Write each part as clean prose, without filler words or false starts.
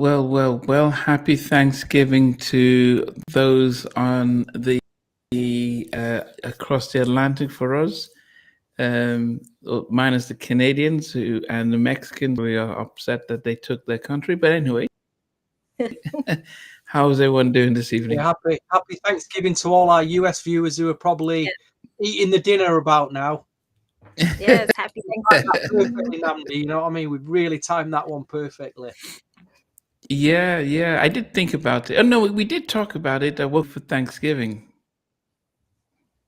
Well. Happy Thanksgiving to those on the across the Atlantic for us. Minus the Canadians and the Mexicans. We are upset that they took their country. But anyway, how's everyone doing this evening? Yeah, happy Thanksgiving to all our US viewers who are probably eating the dinner about now. Yes, happy Thanksgiving. Perfectly, Namdi, you know what I mean? We've really timed that one perfectly. Yeah. I did think about it. Oh no, we did talk about it. I worked for Thanksgiving.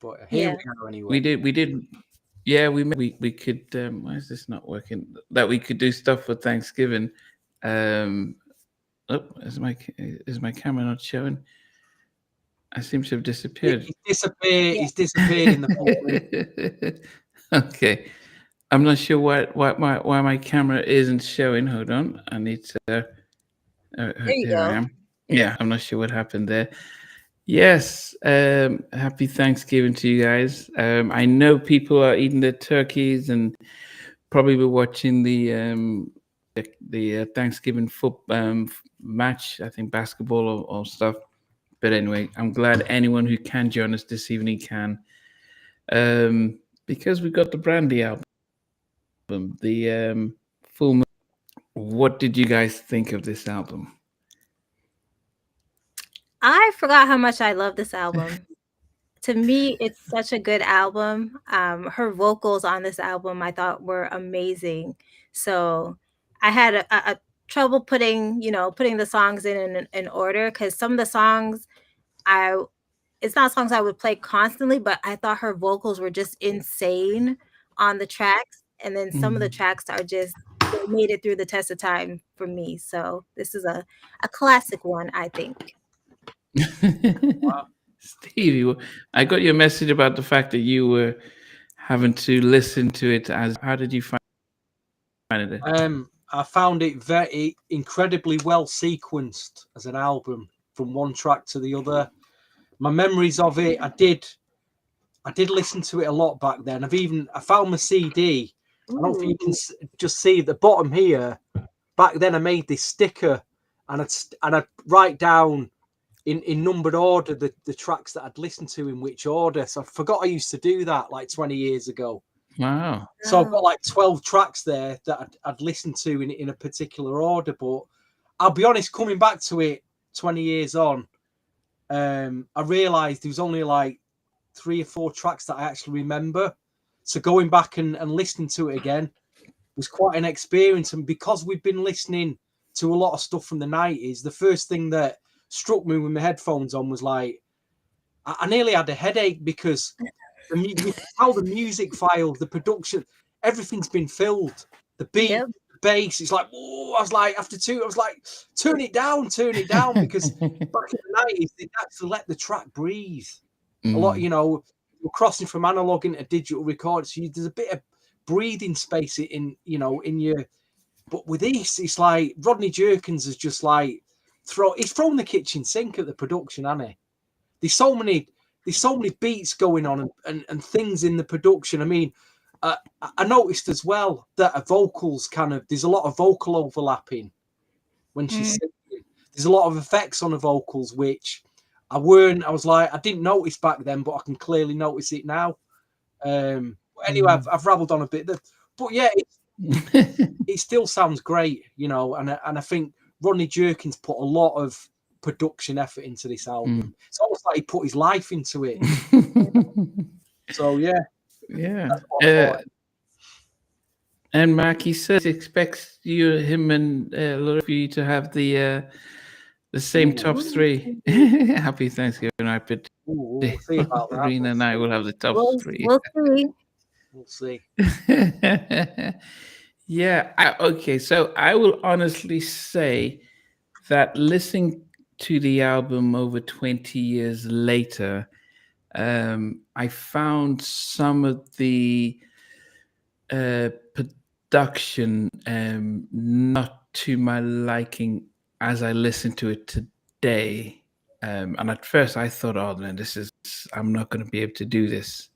But here we are anyway. We did. Yeah, we could. Why is this not working? That we could do stuff for Thanksgiving. Is my camera not showing? I seem to have disappeared. He's disappeared in the Okay. I'm not sure why my camera isn't showing. Hold on. I need to there you go. I am. Yeah, I'm not sure what happened there. Yes. Happy Thanksgiving to you guys. I know people are eating their turkeys and probably were watching the Thanksgiving match, I think basketball or stuff. But anyway, I'm glad anyone who can join us this evening can. Because we got the Brandy album, the full. What did you guys think of this album? I forgot how much I love this album. To me, it's such a good album. Her vocals on this album I thought were amazing. So I had a trouble putting the songs in order, because some of the songs it's not songs I would play constantly, but I thought her vocals were just insane on the tracks. And then some of the tracks are just, they made it through the test of time for me. So this is a classic one, I think. Wow. Stevie, I got your message about the fact that you were having to listen to it. How did you find it? I found it very incredibly well sequenced as an album from one track to the other. My memories of it, I did listen to it a lot back then. I found my CD. Ooh. I don't know if you can just see at the bottom here. Back then, I made this sticker, and I'd write down in numbered order the tracks that I'd listened to in which order. So I forgot I used to do that like 20 years ago. Wow. So I've got like 12 tracks there that I'd listened to in a particular order. But I'll be honest, coming back to it 20 years on, I realised there was only like 3 or 4 tracks that I actually remember. So going back and listening to it again was quite an experience. And because we've been listening to a lot of stuff from the 90s, the first thing that struck me with my headphones on was like, I nearly had a headache, because how the music file, the production, everything's been filled. The beat, the bass, it's like, oh, I was like, after 2, I was like, turn it down, because back in the 90s, they had to let the track breathe. A lot, we're crossing from analog into digital records, so there's a bit of breathing space in your. But with this, it's like Rodney Jerkins has just like he's thrown the kitchen sink at the production, hasn't he? There's so many beats going on and things in the production. I mean, I noticed as well that vocals there's a lot of vocal overlapping when she's singing. There's a lot of effects on the vocals, which I didn't notice back then, but I can clearly notice it now. Anyway, I've rabbled on a bit, but yeah, it still sounds great, and I think Rodney Jerkins put a lot of production effort into this album. It's almost like he put his life into it. So yeah. And Mackie says he expects him and Laura for you to have the same top 3. Happy Thanksgiving, I bet. We'll see about that. Rena and I will have the top 3. We'll see. Yeah. Okay. So I will honestly say that listening to the album over 20 years later, I found some of the production not to my liking as I listened to it today. And at first I thought, oh man, I'm not going to be able to do this.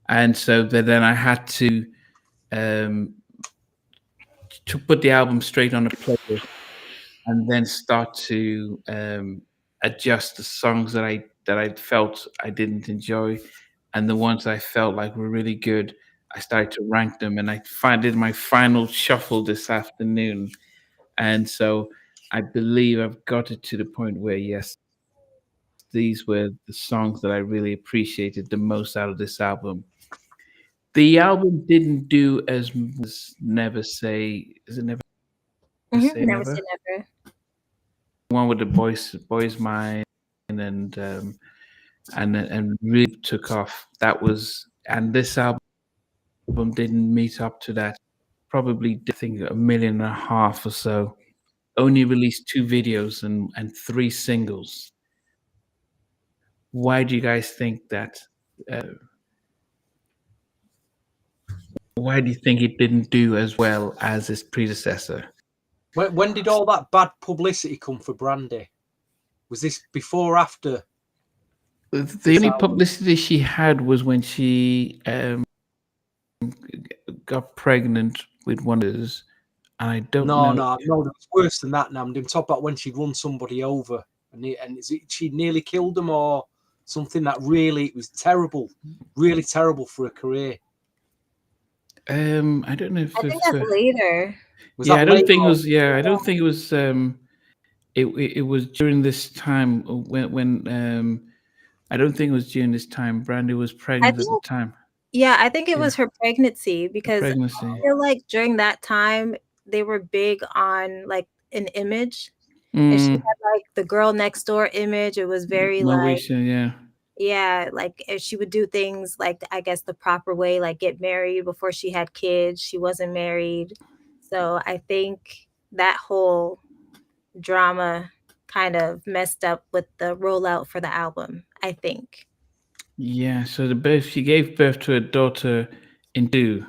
And so then I had to put the album straight on a playlist and then start to adjust the songs that I felt I didn't enjoy, and the ones I felt like were really good. I started to rank them, and did my final shuffle this afternoon, and so I believe I've got it to the point where yes, these were the songs that I really appreciated the most out of this album. The album didn't do as Never Say. Is it Never Say Never Never? say never. One with the boys mind and really took off. That was, and this album didn't meet up to that. Probably I think 1.5 million or so. Only released 2 videos and 3 singles. Why do you guys think that? Why do you think it didn't do as well as its predecessor? When did all that bad publicity come for Brandy? Was this before or after? The only publicity she had was when she got pregnant with one of his. I don't know. No, it's worse than that now. I'm talking about when she'd run somebody over and she nearly killed them or something that really, it was terrible, really terrible for her career. I don't know if I think that's later. I don't think it was. Yeah, I don't think it was. It was during this time when I don't think it was during this time. Brandy was pregnant at the time. Yeah, I think it was her pregnancy because I Pregnancy. feel like during that time they were big on like an image. And she had like the girl next door image. It was very Moesha, yeah, like if she would do things like I guess the proper way, like get married before she had kids. She wasn't married. So I think that whole drama kind of messed up with the rollout for the album, I think. Yeah, so she gave birth to a daughter in 2.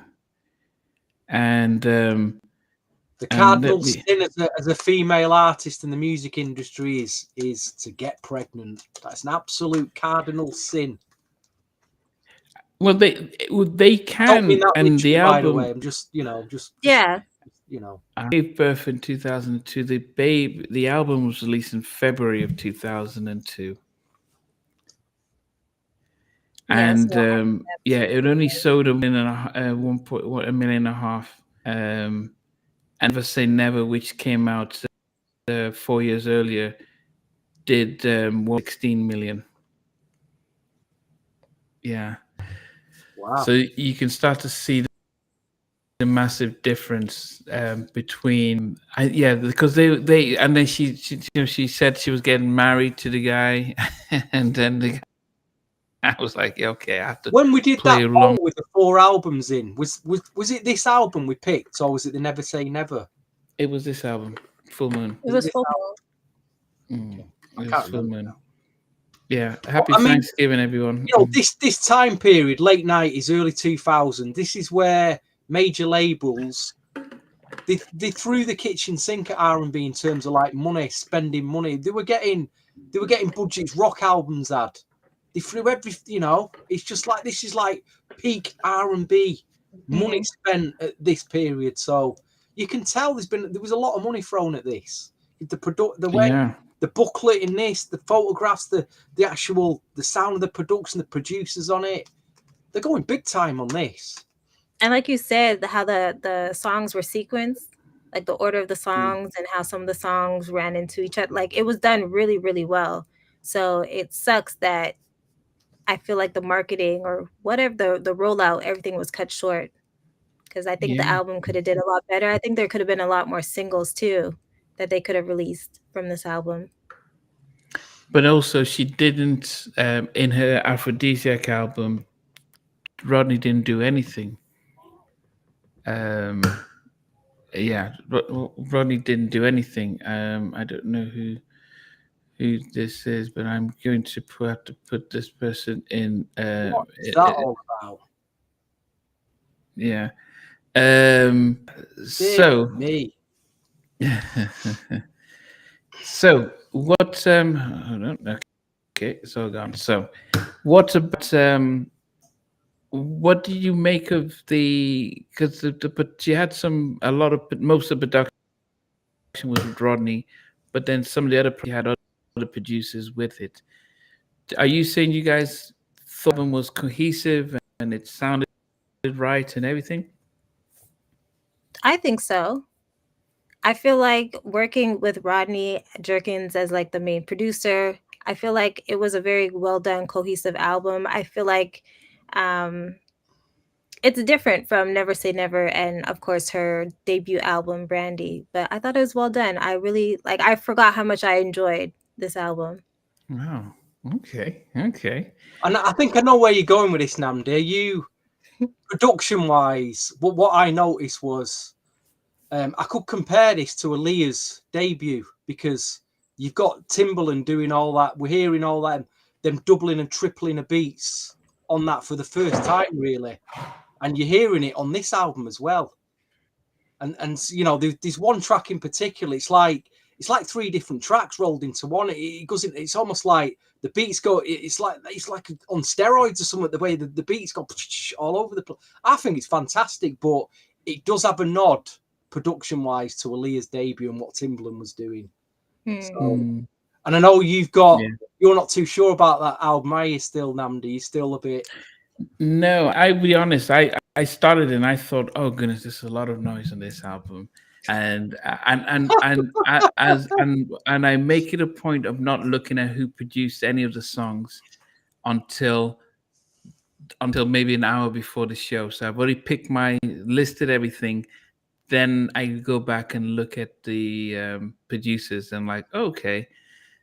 And the cardinal sin as a female artist in the music industry is to get pregnant. That's an absolute cardinal sin. Well, they can, and the album. By the way, I'm just I gave birth in 2002. The album was released in February of 2002. And it only sold 1.1 million. And Never Say Never, which came out 4 years earlier, did 16 million. Yeah. Wow. So you can start to see the massive difference between because they and then she she said she was getting married to the guy, and then the guy, I was like, okay, I have to. When we did that poll with the 4 albums in, was it this album we picked, or was it the Never Say Never? It was this album, Full Moon. It was Full Moon. It was Full Moon. Yeah, happy Thanksgiving, everyone. You know, this time period, late 90s, early 2000, this is where major labels they threw the kitchen sink at R&B in terms of like spending money. They were getting budgets rock albums had. They threw everything, it's just like, this is like peak R&B money spent at this period. So you can tell there was a lot of money thrown at this. The booklet in this, the photographs, the sound of the production, the producers on it, they're going big time on this. And like you said, how the songs were sequenced, like the order of the songs and how some of the songs ran into each other. Like it was done really, really well. So it sucks that I feel like the marketing or whatever, the rollout, everything was cut short. Because I think the album could have did a lot better. I think there could have been a lot more singles too that they could have released from this album. But also she didn't, in her Aphrodisiac album, Rodney didn't do anything. Rodney didn't do anything. I don't know who this is, but I'm going to have to put this person in. What is that all about? Yeah. Me. So what? Hold on. Okay, it's all gone. So, what about what do you make of the? Because but she had most of the production was with Rodney, but then some of the other had other producers with it. Are you saying you guys thought the album was cohesive and it sounded right and everything? I think so. I feel like working with Rodney Jerkins as like the main producer, I feel like it was a very well done, cohesive album. I feel like um, it's different from Never Say Never and of course her debut album Brandy, but I thought it was well done. I really like I forgot how much I enjoyed this album. Wow. Okay. And I think I know where you're going with this, Namdi. You, production-wise, what I noticed was I could compare this to Aaliyah's debut because you've got Timbaland doing all that. We're hearing all that, them doubling and tripling of beats on that for the first time, really. And you're hearing it on this album as well. And you know, there's one track in particular. It's like 3 different tracks rolled into one. It goes in, it's almost like the beats go. It's like on steroids or something. The way the beats go all over the place. I think it's fantastic, but it does have a nod production-wise to Aaliyah's debut and what Timbaland was doing. So, and I know you're not too sure about that album, are you still, Namdi? You're still a bit... No, I'll be honest. I started and I thought, oh goodness, there's a lot of noise on this album, and I make it a point of not looking at who produced any of the songs until maybe an hour before the show. So I've already listed everything. Then I go back and look at the producers and like, okay,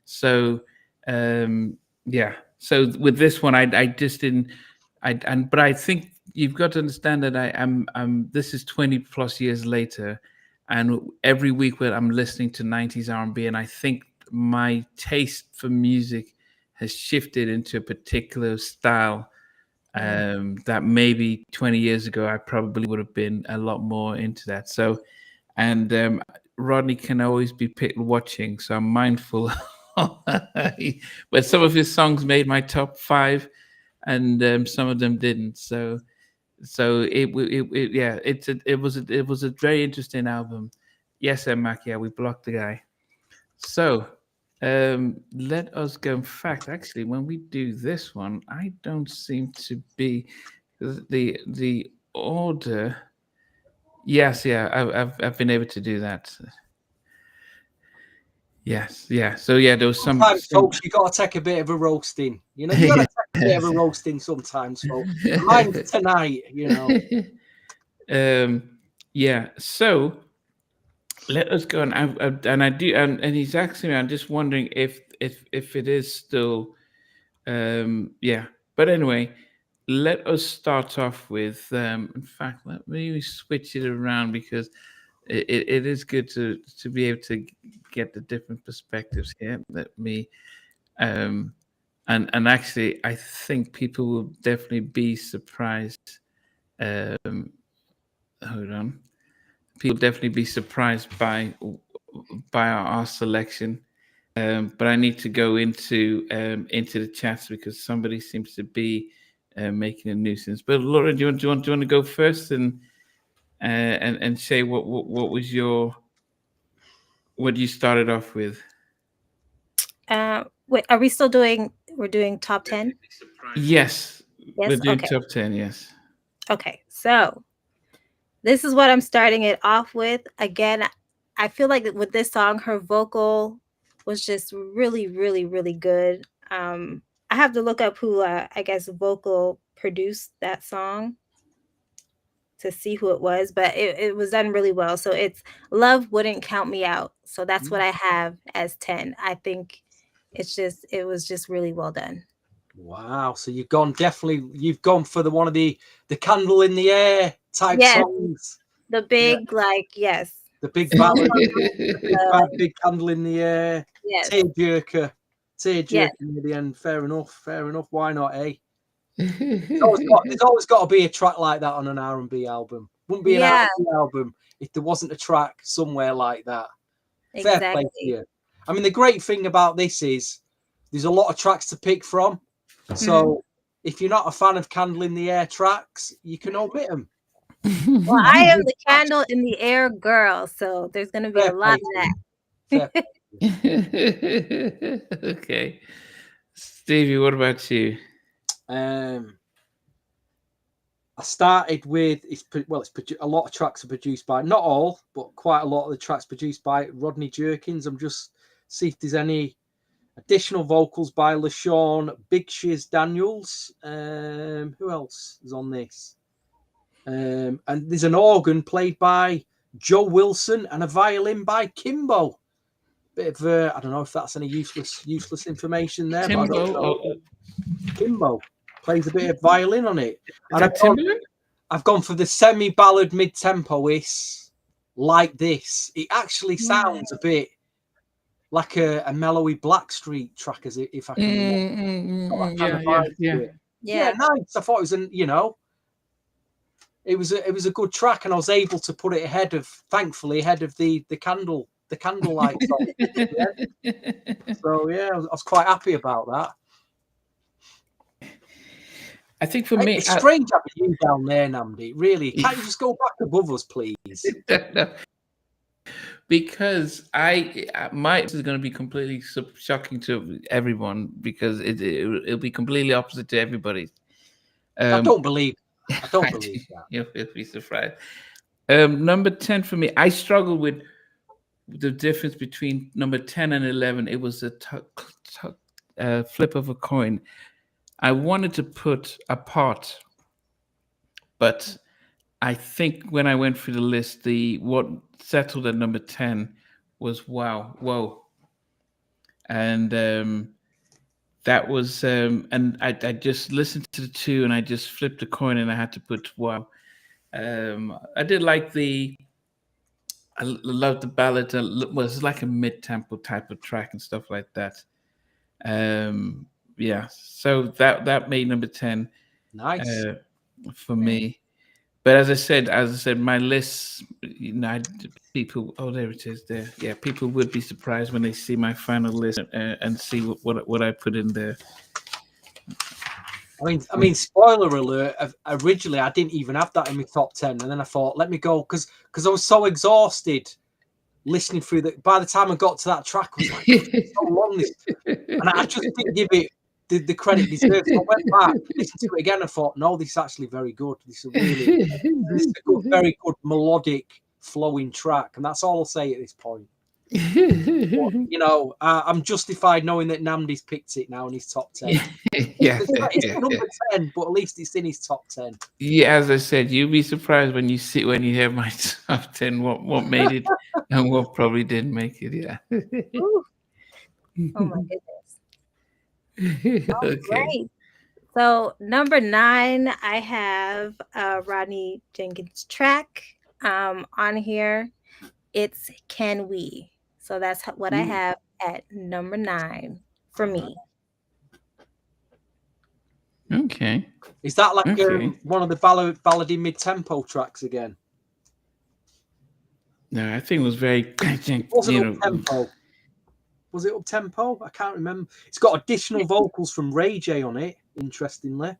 so yeah. So with this one, I just didn't. But I think you've got to understand that I'm this is 20 plus years later, and every week when I'm listening to 90s R&B, and I think my taste for music has shifted into a particular style that maybe 20 years ago I probably would have been a lot more into that. So, and Rodney can always be watching, so I'm mindful. But some of his songs made my top 5. And some of them didn't. So it was a very interesting album. Yes, Mac, yeah, we blocked the guy. So let us go. In fact, actually, when we do this one, I don't seem to be the order. Yes, yeah, I've been able to do that. Yes, yeah. So yeah, there was sometimes, folks, you got to take a bit of a roasting. You know, you got to take a bit of a roasting sometimes, folks. Mine tonight, you know. Yeah. So let us go, and he's asking me. I'm just wondering if it is still, yeah. But anyway, let us start off with. In fact, let me switch it around because. It is good to be able to get the different perspectives here. Let me, and actually, I think people will definitely be surprised. Hold on, people definitely be surprised by our selection. But I need to go into the chats because somebody seems to be making a nuisance. But Laura, do you want to go first and say what was what you started off with? Wait, are we still doing? We're doing top 10. Yes, we're doing top 10. Yes. Okay, so this is what I'm starting it off with. Again, I feel like with this song, her vocal was just really, really, really good. I have to look up who I guess vocal produced that song to see who it was, but it was done really well. So it's Love Wouldn't Count Me Out. So that's what I have as 10. I think it was just really well done. Wow. So you've gone for one of the candle in the air type songs. The big, yes. The big ballad, big candle in the air. Yes. Tearjerker near the end. Fair enough. Why not, eh? There's always got to be a track like that on an R&B album. Wouldn't be an R&B album if there wasn't a track somewhere like that. Exactly. Fair play to you. I mean, the great thing about this is there's a lot of tracks to pick from. So if you're not a fan of Candle in the Air tracks, you can omit them. Well, I am the candle in the air girl, so there's going to be a lot of that. Okay. Stevie, what about you? I started with a lot of tracks are produced by, not all, but quite a lot of the tracks produced by Rodney Jerkins. I'm just see if there's any additional vocals by LaShawn Daniels. Who else is on this? And there's an organ played by Joe Wilson and a violin by Kimbo. Bit of I don't know if that's any useless information there. But I don't know. Kimbo plays a bit of violin on it. And I've gone for the semi-ballad mid-tempo-ish like this. It actually sounds a bit like a mellowy Blackstreet track, as if I can. Yeah, nice. I thought it was it was a good track, and I was able to put it thankfully ahead of the candlelight song. So yeah, I was quite happy about that. I think for me, it's strange having you down there, Namdi. Really, can't you just go back above us, please? Because this is going to be completely shocking to everyone, because it'll be completely opposite to everybody. I don't believe that. You'll be surprised. Number 10 for me, I struggled with the difference between number 10 and 11. It was a flip of a coin. I wanted to put Apart, but I think when I went through the list, what settled at number 10 was Whoa. And that was, and I just listened to the two, and I just flipped the coin, and I had to put Wow. I did like I loved the ballad. It was like a mid-tempo type of track and stuff like that. Yeah, so that made number 10. Nice for me. But as I said, my list, people. Oh, there it is. There, yeah. People would be surprised when they see my final list and see what I put in there. I mean, spoiler alert. Originally, I didn't even have that in my top 10, and then I thought, let me go, because I was so exhausted listening through that. By the time I got to that track, I was like, it's so long, and I just didn't give it the credit it deserves. So I went back, listened to it again, and thought, no, this is actually very good. This is a very good melodic, flowing track, and that's all I'll say at this point. But, I'm justified knowing that Namdi's picked it now in his top 10. It's number 10, but at least it's in his top 10. Yeah, as I said, you'll be surprised when you hear my top 10, what made it and what probably didn't make it. Yeah. Oh my goodness. Okay. Right. So number 9, I have Rodney Jenkins track on here. It's Can We. So that's what I have at number 9 for me. Okay. Is that like one of the ballady mid-tempo tracks again? No, I think it was very. Up-tempo? Was it up-tempo? I can't remember. It's got additional vocals from Ray J on it, interestingly.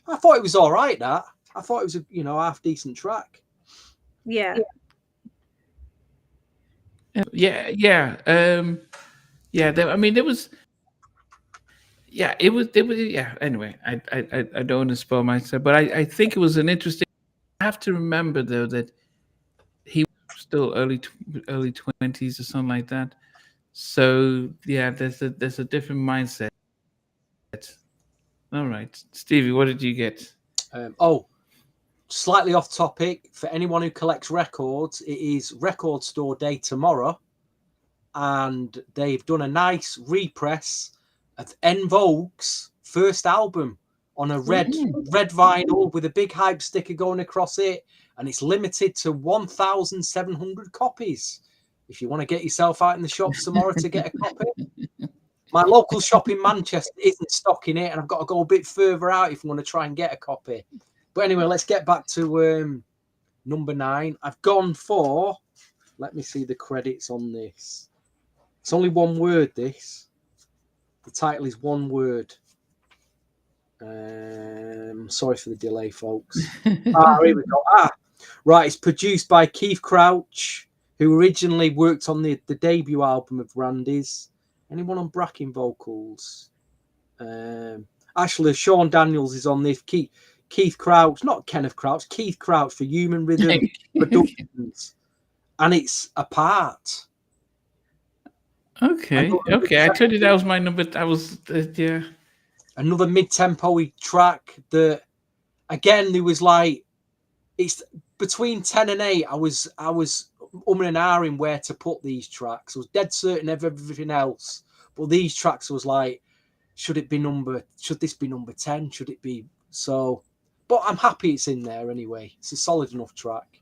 I thought it was all right, that. I thought it was a half-decent track. Yeah. Yeah. There was. Yeah, it was. Yeah. Anyway, I don't want to spoil myself, but I think it was an interesting. I have to remember though that he was still early 20s or something like that. So yeah, there's a different mindset. All right, Stevie, what did you get? Slightly off topic. For anyone who collects records, it is Record Store Day tomorrow, and they've done a nice repress of En Vogue's first album on a red vinyl with a big hype sticker going across it, and it's limited to 1,700 copies. If you want to get yourself out in the shops tomorrow to get a copy. My local shop in Manchester isn't stocking it, and I've got to go a bit further out if I want to try and get a copy. But anyway, let's get back to number 9. I've gone for, let me see the credits on this. It's only one word, this. The title is one word. Sorry for the delay, folks. Here we go. Right, it's produced by Keith Crouch, who originally worked on the debut album of Brandy's. Anyone on Bracken vocals? Actually, LaShawn Daniels is on this. Keith Crouch, not Kenneth Crouch, Keith Crouch for Human Rhythm Productions. And it's Apart. Okay. I told you that was my number. That was, yeah. Another mid-tempo track that, again, there was like, it's between 10 and 8. I was umming and ahhing where to put these tracks. I was dead certain of everything else, but these tracks was like, should this be number 10? Should it be so? But I'm happy it's in there anyway. It's a solid enough track.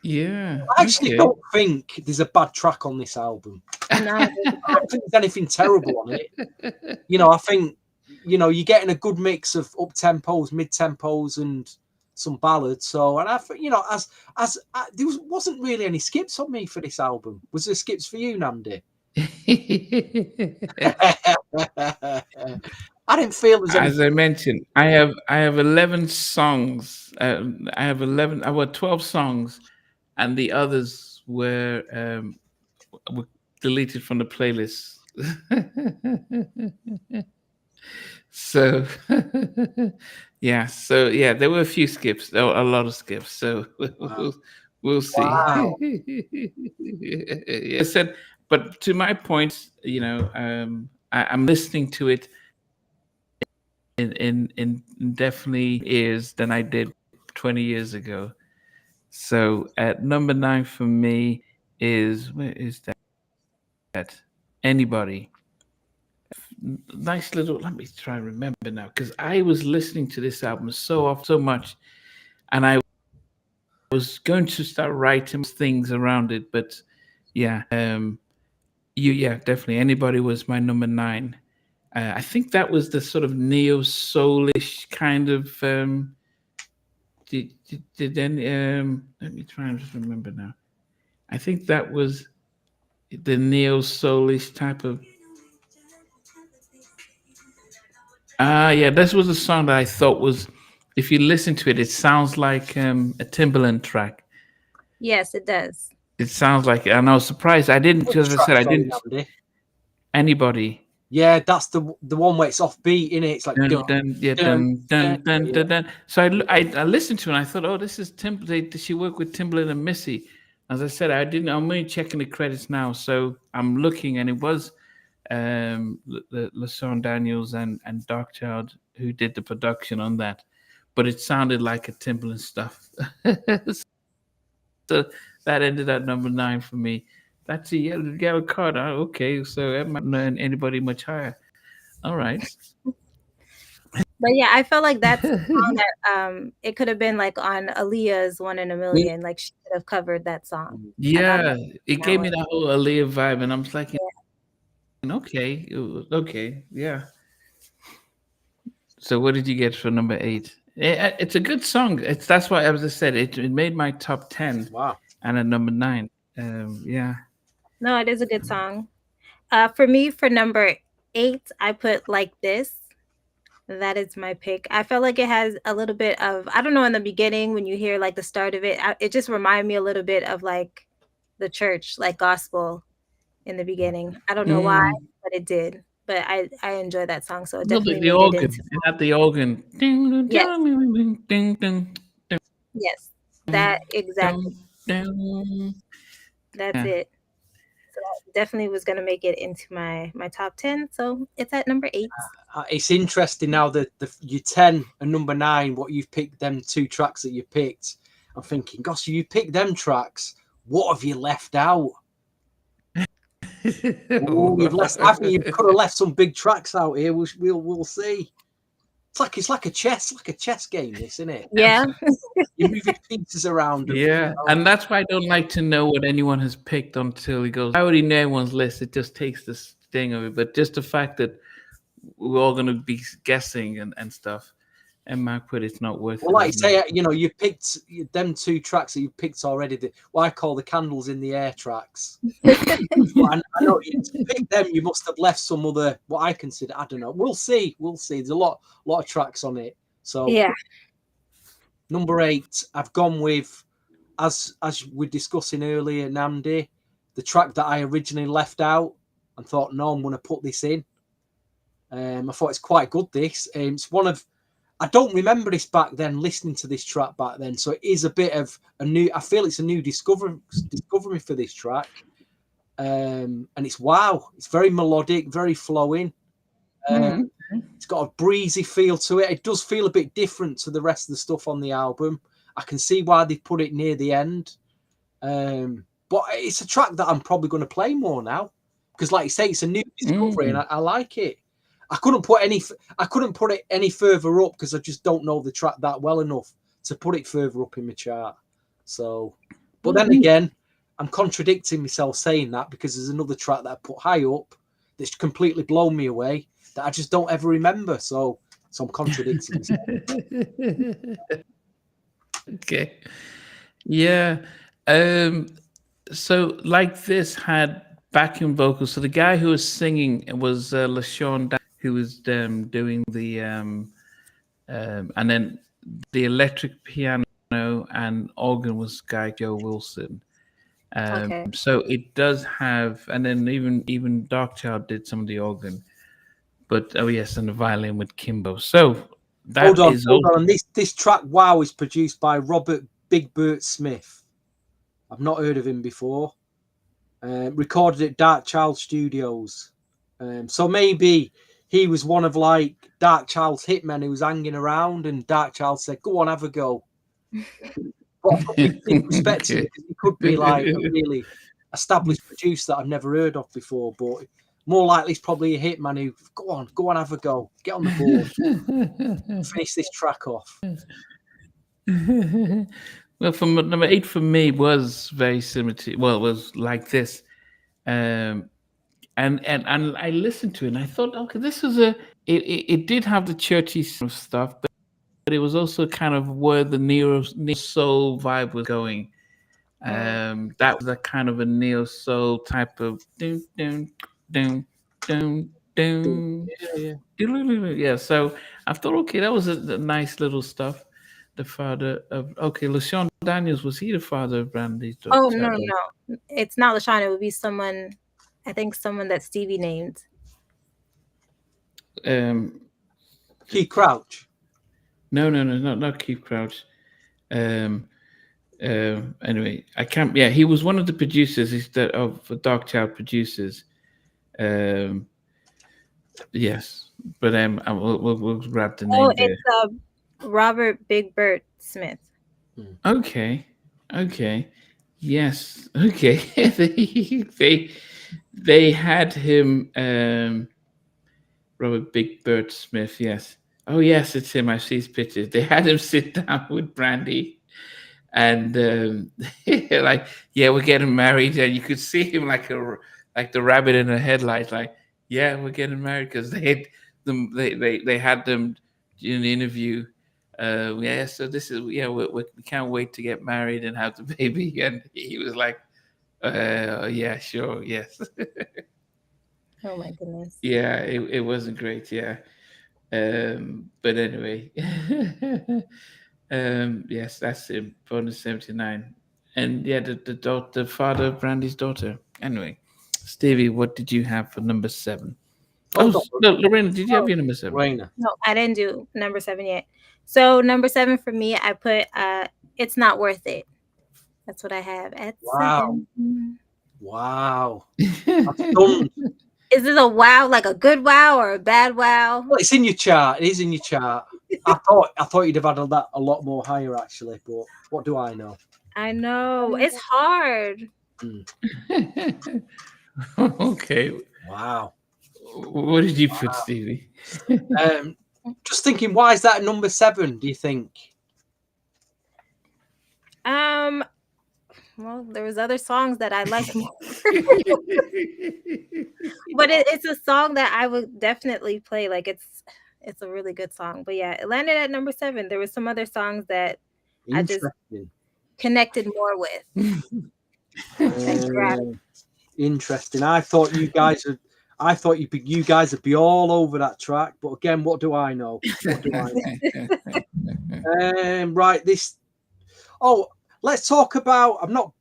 Yeah. I actually don't think there's a bad track on this album. No, I don't think there's anything terrible on it. You know, I think, you know, you're getting a good mix of up tempos, mid tempos, and some ballads. So, and I think, you know, there wasn't really any skips on me for this album. Was there skips for you, Nandi? I didn't feel as I mentioned, I have 11 songs. I have 12 songs, and the others were deleted from the playlist. So yeah, there were a few skips. There were a lot of skips. So we'll see. Wow. I said, but to my point, you know, I'm listening to it in definitely ears than I did 20 years ago. So at number 9 for me is, where is that? Anybody. Nice little, let me try and remember now, because I was listening to this album so much, and I was going to start writing things around it, but yeah, definitely Anybody was my number 9. I think that was the sort of neo soulish kind of let me try and just remember now. I think that was the neo soulish type of this was a song that I thought was, if you listen to it, it sounds like a Timbaland track. Yes, it does. It sounds like it, and I was surprised. I didn't, because I said I didn't. Anybody. Yeah, that's the one where it's offbeat, innit? It's like dun. So I listened to it and I thought, oh, this is Did she work with Timbaland and Missy? As I said, I'm only checking the credits now, so I'm looking, and it was LaShawn Daniels and Darkchild who did the production on that, but it sounded like a Timbaland stuff. So that ended at number 9 for me. That's a yellow card. Okay, so that might not Anybody much higher. All right. But yeah, I felt like that's a song that it could have been like on Aaliyah's One in a Million. Like she could have covered that song. Yeah, it gave me that whole Aaliyah vibe, and I'm just like, okay, yeah. So what did you get for number 8? It's a good song. That's why, as I said, it made my top 10. Wow. And at number 9, yeah. No, it is a good song. For me, for number 8, I put Like This. That is my pick. I felt like it has a little bit of, I don't know, in the beginning when you hear like the start of it, it just reminded me a little bit of like the church, like gospel in the beginning. I don't know why, but it did. But I enjoy that song, so it definitely the organ. Not the organ. Yes, that exactly. That's it. So that definitely was going to make it into my top 10. So it's at number 8. It's interesting now that your 10 and number 9, what you've picked, them 2 tracks that you picked. I'm thinking, gosh, you picked them tracks. What have you left out? I think you could have left some big tracks out here. We'll see. It's like a chess game, this, isn't it? Yeah. You're moving pieces around. Yeah, and that's why I don't like to know what anyone has picked until he goes, I already know everyone's list. It just takes this thing of it. But just the fact that we're all going to be guessing and stuff, and Mark put it's not worth it. Well, like you say, you picked them 2 tracks that you picked already. What I call the candles in the air tracks. I know you picked them. You must have left some other, what I consider. I don't know. We'll see. There's a lot of tracks on it. So Yeah. Number 8, I've gone with, as we're discussing earlier, Namdi, the track that I originally left out and thought, no, I'm going to put this in. I thought it's quite good. This it's one of. I don't remember this back then, listening to this track back then. So it is a bit of a new, I feel it's a new discovery for this track. And it's wow. It's very melodic, very flowing. It's got a breezy feel to it. It does feel a bit different to the rest of the stuff on the album. I can see why they put it near the end. But it's a track that I'm probably going to play more now. Because like you say, it's a new discovery and I like it. I couldn't put it any further up because I just don't know the track that well enough to put it further up in my chart. So, but then again, I'm contradicting myself saying that because there's another track that I put high up that's completely blown me away that I just don't ever remember. So I'm contradicting myself. Okay. Yeah. So like this had backing vocals. So the guy who was singing was LaShawn Daniels, who was doing the and then the electric piano and organ was guy Joe Wilson. Okay. So it does have, and then even Darkchild did some of the organ, but and the violin with Kimbo. So that hold on. This track "Wow" is produced by Robert Big Bert Smith. I've not heard of him before. Recorded at Darkchild Studios. So maybe he was one of like Darkchild's hitmen who was hanging around, and Darkchild said, "Go on, have a go." But in respect to it, he could be like a really established producer that I've never heard of before, but more likely he's probably a hitman who go on, have a go, get on the board, finish this track off. Well, from number 8 for me was very similar to, well, it was like this. And I listened to it and I thought, okay, this is it did have the churchy stuff, but it was also kind of where the neo soul vibe was going. That was a kind of a neo soul type of yeah. So I thought, okay, that was a nice little stuff. The father of LaShawn Daniels, was he the father of Brandy's daughter? Oh no, it's not LaShawn. It would be someone. I think someone that Stevie named. Keith Crouch. No, not Keith Crouch. Anyway, I can't. Yeah, he was one of the producers. He's of Darkchild producers. Yes, but we'll grab the name. Oh, it's Robert Big Bert Smith. Okay. Yes. Okay. they had him. Robert Big Bert Smith. Yes. Oh yes, it's him. I see his pictures. They had him sit down with Brandy, and like, yeah, we're getting married, and you could see him like the rabbit in a headlight, like, yeah, we're getting married, because they had them in the interview. So this is, we can't wait to get married and have the baby, and he was like, yeah, sure, yes. Oh my goodness. Yeah, it wasn't great, yeah. But anyway, yes, that's it. Bonus 79, and yeah, the father of Brandy's daughter. Anyway, Stevie, what did you have for number 7? No, Lorena, did you have your number 7? Lorena. No, I didn't do number 7 yet. So number 7 for me, I put "It's Not Worth It." That's what I have at 7. Wow. Done. Is it a wow, like a good wow or a bad wow? Well, it's in your chart. It is in your chart. I thought you'd have had that a lot more higher, actually, but what do I know? I know. It's hard. Okay. Wow. What did you put, Stevie? Just thinking, why is that number 7, do you think? Well, there was other songs that I liked more. But it's a song that I would definitely play. Like, it's It's a really good song. But yeah, it landed at number 7. There were some other songs that I just connected more with. Interesting. I thought you guys would be all over that track, but again, what do I know? Right, this. Oh, let's talk about. I'm not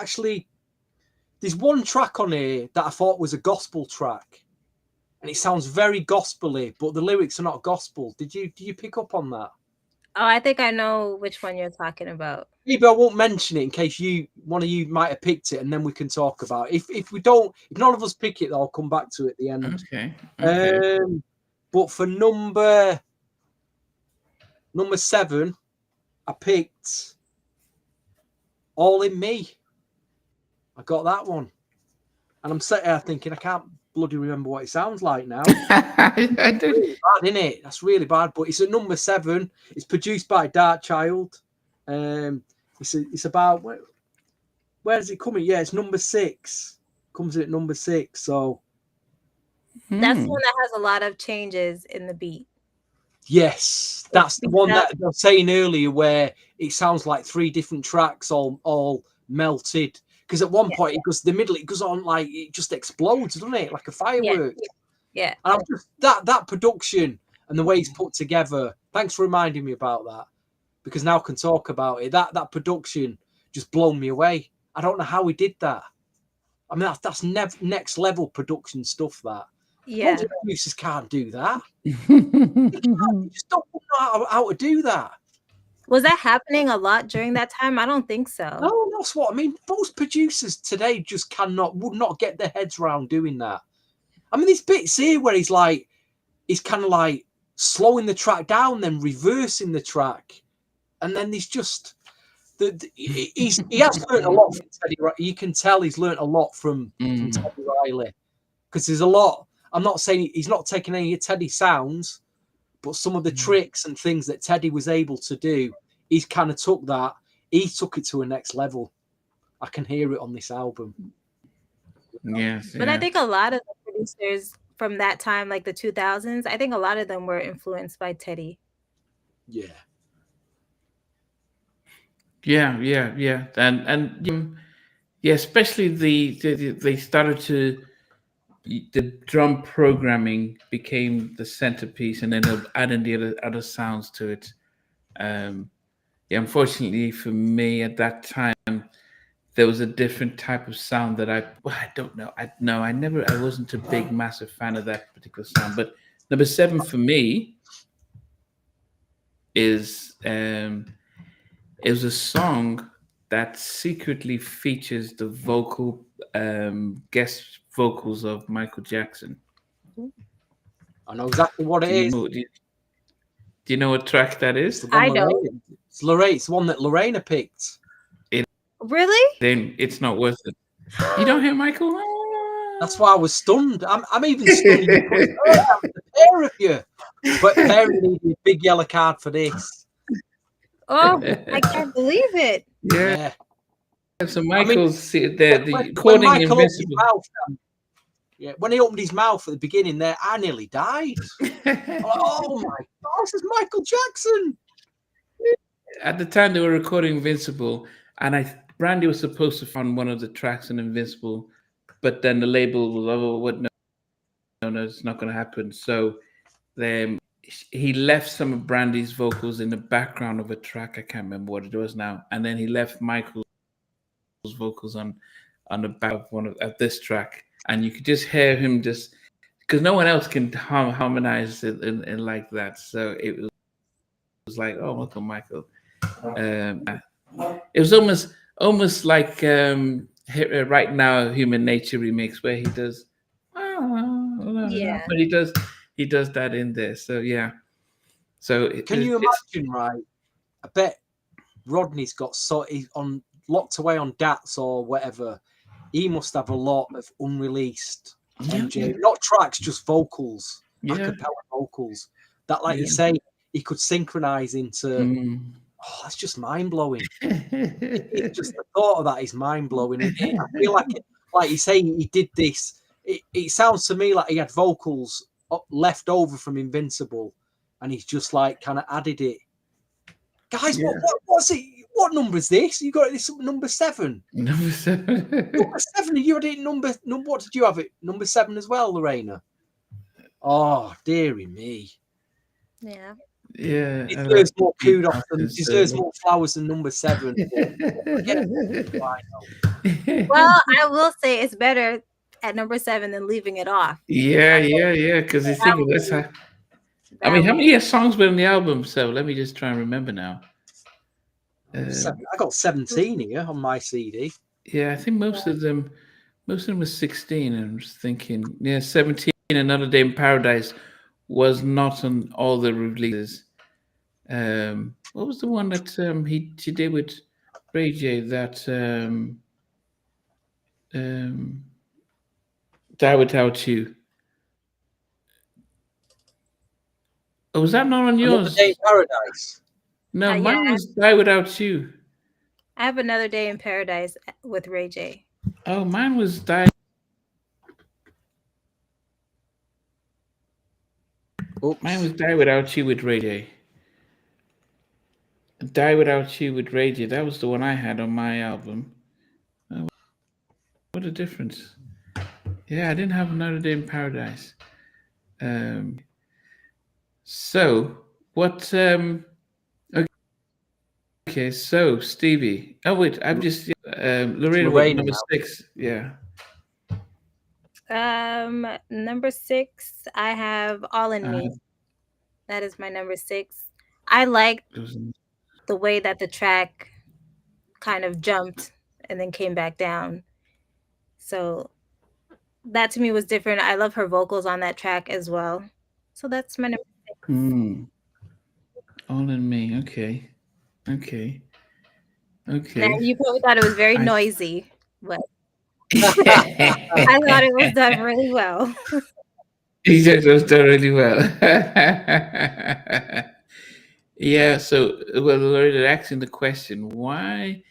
actually. There's one track on here that I thought was a gospel track, and it sounds very gospel-y, but the lyrics are not gospel. Did you pick up on that? Oh, I think I know which one you're talking about. Maybe I won't mention it in case one of you might have picked it, and then we can talk about it. If none of us pick it, I'll come back to it at the end. Okay. But for number 7, I picked All in Me. I got that one, and I'm sitting there thinking I can't bloody remember what it sounds like now. I did. Really bad, isn't it? That's really bad. But it's at number 7. It's produced by Darkchild. It's about where is it coming? Yeah, it's number 6. Comes in at number 6. So that's the one that has a lot of changes in the beat. Yes, that's the one that I was saying earlier, where it sounds like 3 different tracks all melted. Because at one point it goes on like it just explodes, doesn't it? Like a firework. Yeah. And I'm just that production and the way it's put together. Thanks for reminding me about that. Because now I can talk about it. That production just blown me away. I don't know how he did that. I mean, that's next level production stuff. That most producers can't do that. You just don't know how to do that. Was that happening a lot during that time? I don't think so. No, that's what I mean. Most producers today just would not get their heads around doing that. I mean, there's bits here where he's kind of like slowing the track down, then reversing the track, and then there's just he has learned a lot from Teddy. You can tell he's learned a lot from Teddy Riley, because there's a lot. I'm not saying he's not taking any of Teddy sounds, but some of the tricks and things that Teddy was able to do, he's kind of took it to a next level. I can hear it on this album. Yes. But I think a lot of the producers from that time, like the 2000s, I think a lot of them were influenced by Teddy. Yeah. Yeah. And especially they started to. The drum programming became the centerpiece, and then adding the other sounds to it. Unfortunately for me at that time, there was a different type of sound that I don't know. I wasn't a big, massive fan of that particular sound. But number 7 for me is it was a song that secretly features the vocal guest vocals of Michael Jackson. I know exactly what it is. Do you know what track that is? I don't. It's Lorraine. It's the one that Lorena picked. Really? Then it's not worth it. You don't hear Michael? That's why I was stunned. I'm even stunned. The pair of you. But Mary needed a big yellow card for this. Oh, I can't believe it. Yeah. So Michael's the recording Invincible. When he opened his mouth at the beginning there, I nearly died. Oh my God, this is Michael Jackson. At the time they were recording Invincible, and Brandy was supposed to find one of the tracks in Invincible, but then the label was, no, it's not going to happen. So then he left some of Brandy's vocals in the background of a track. I can't remember what it was now. And then he left Michael's vocals on the back of one of this track. And you could just hear him because no one else can harmonize it in like that. So it was like, oh, welcome, Michael. It was almost like Right Now Human Nature remix where he does, but he does that in there. So yeah. So can you imagine, right? I bet Rodney's got he's locked away on DATs or whatever. He must have a lot of unreleased MJ, not tracks, just vocals, acapella vocals. That, like you say, he could synchronize into. Oh, that's just mind blowing. It's just the thought of that is mind blowing. I feel like you say, he did this. It sounds to me like he had vocals left over from Invincible, and he's just like kind of added it. Guys, what's it? What number is this? You got this number 7. Number 7. Number 7. You had it number. What did you have it? Number 7 as well, Lorena. Oh, dearie me. Yeah. Yeah. He deserves more kudos and deserves more flowers than number 7. Well, I will say it's better at number 7 than leaving it off. Yeah. Because you think that's how. I mean, how many songs were on the album? So let me just try and remember now. I got 17 here on my CD. Yeah, I think most of them were 16. And I'm just thinking, 17. Another Day in Paradise was not on all the releases. What was the one that she did with Ray J? That Die Without You. Oh, was that not on yours? Another Day in Paradise. No, mine was Die Without You. I have Another Day in Paradise with Ray J. Oh, mine was Die. Oops. Mine was Die Without You with Ray J. Die Without You with Ray J. That was the one I had on my album. Oh, what a difference. Yeah, I didn't have Another Day in Paradise. So, what... Okay, so Stevie. Oh wait, I'm just Lorena, number 6. Yeah. Number 6, I have All in Me. That is my number 6. I like the way that the track kind of jumped and then came back down. So that to me was different. I love her vocals on that track as well. So that's my number 6. All in Me. Okay. Now, you probably thought it was very noisy, but I thought it was done really well. He just was done really well. Yeah, so Lorena asking the question, why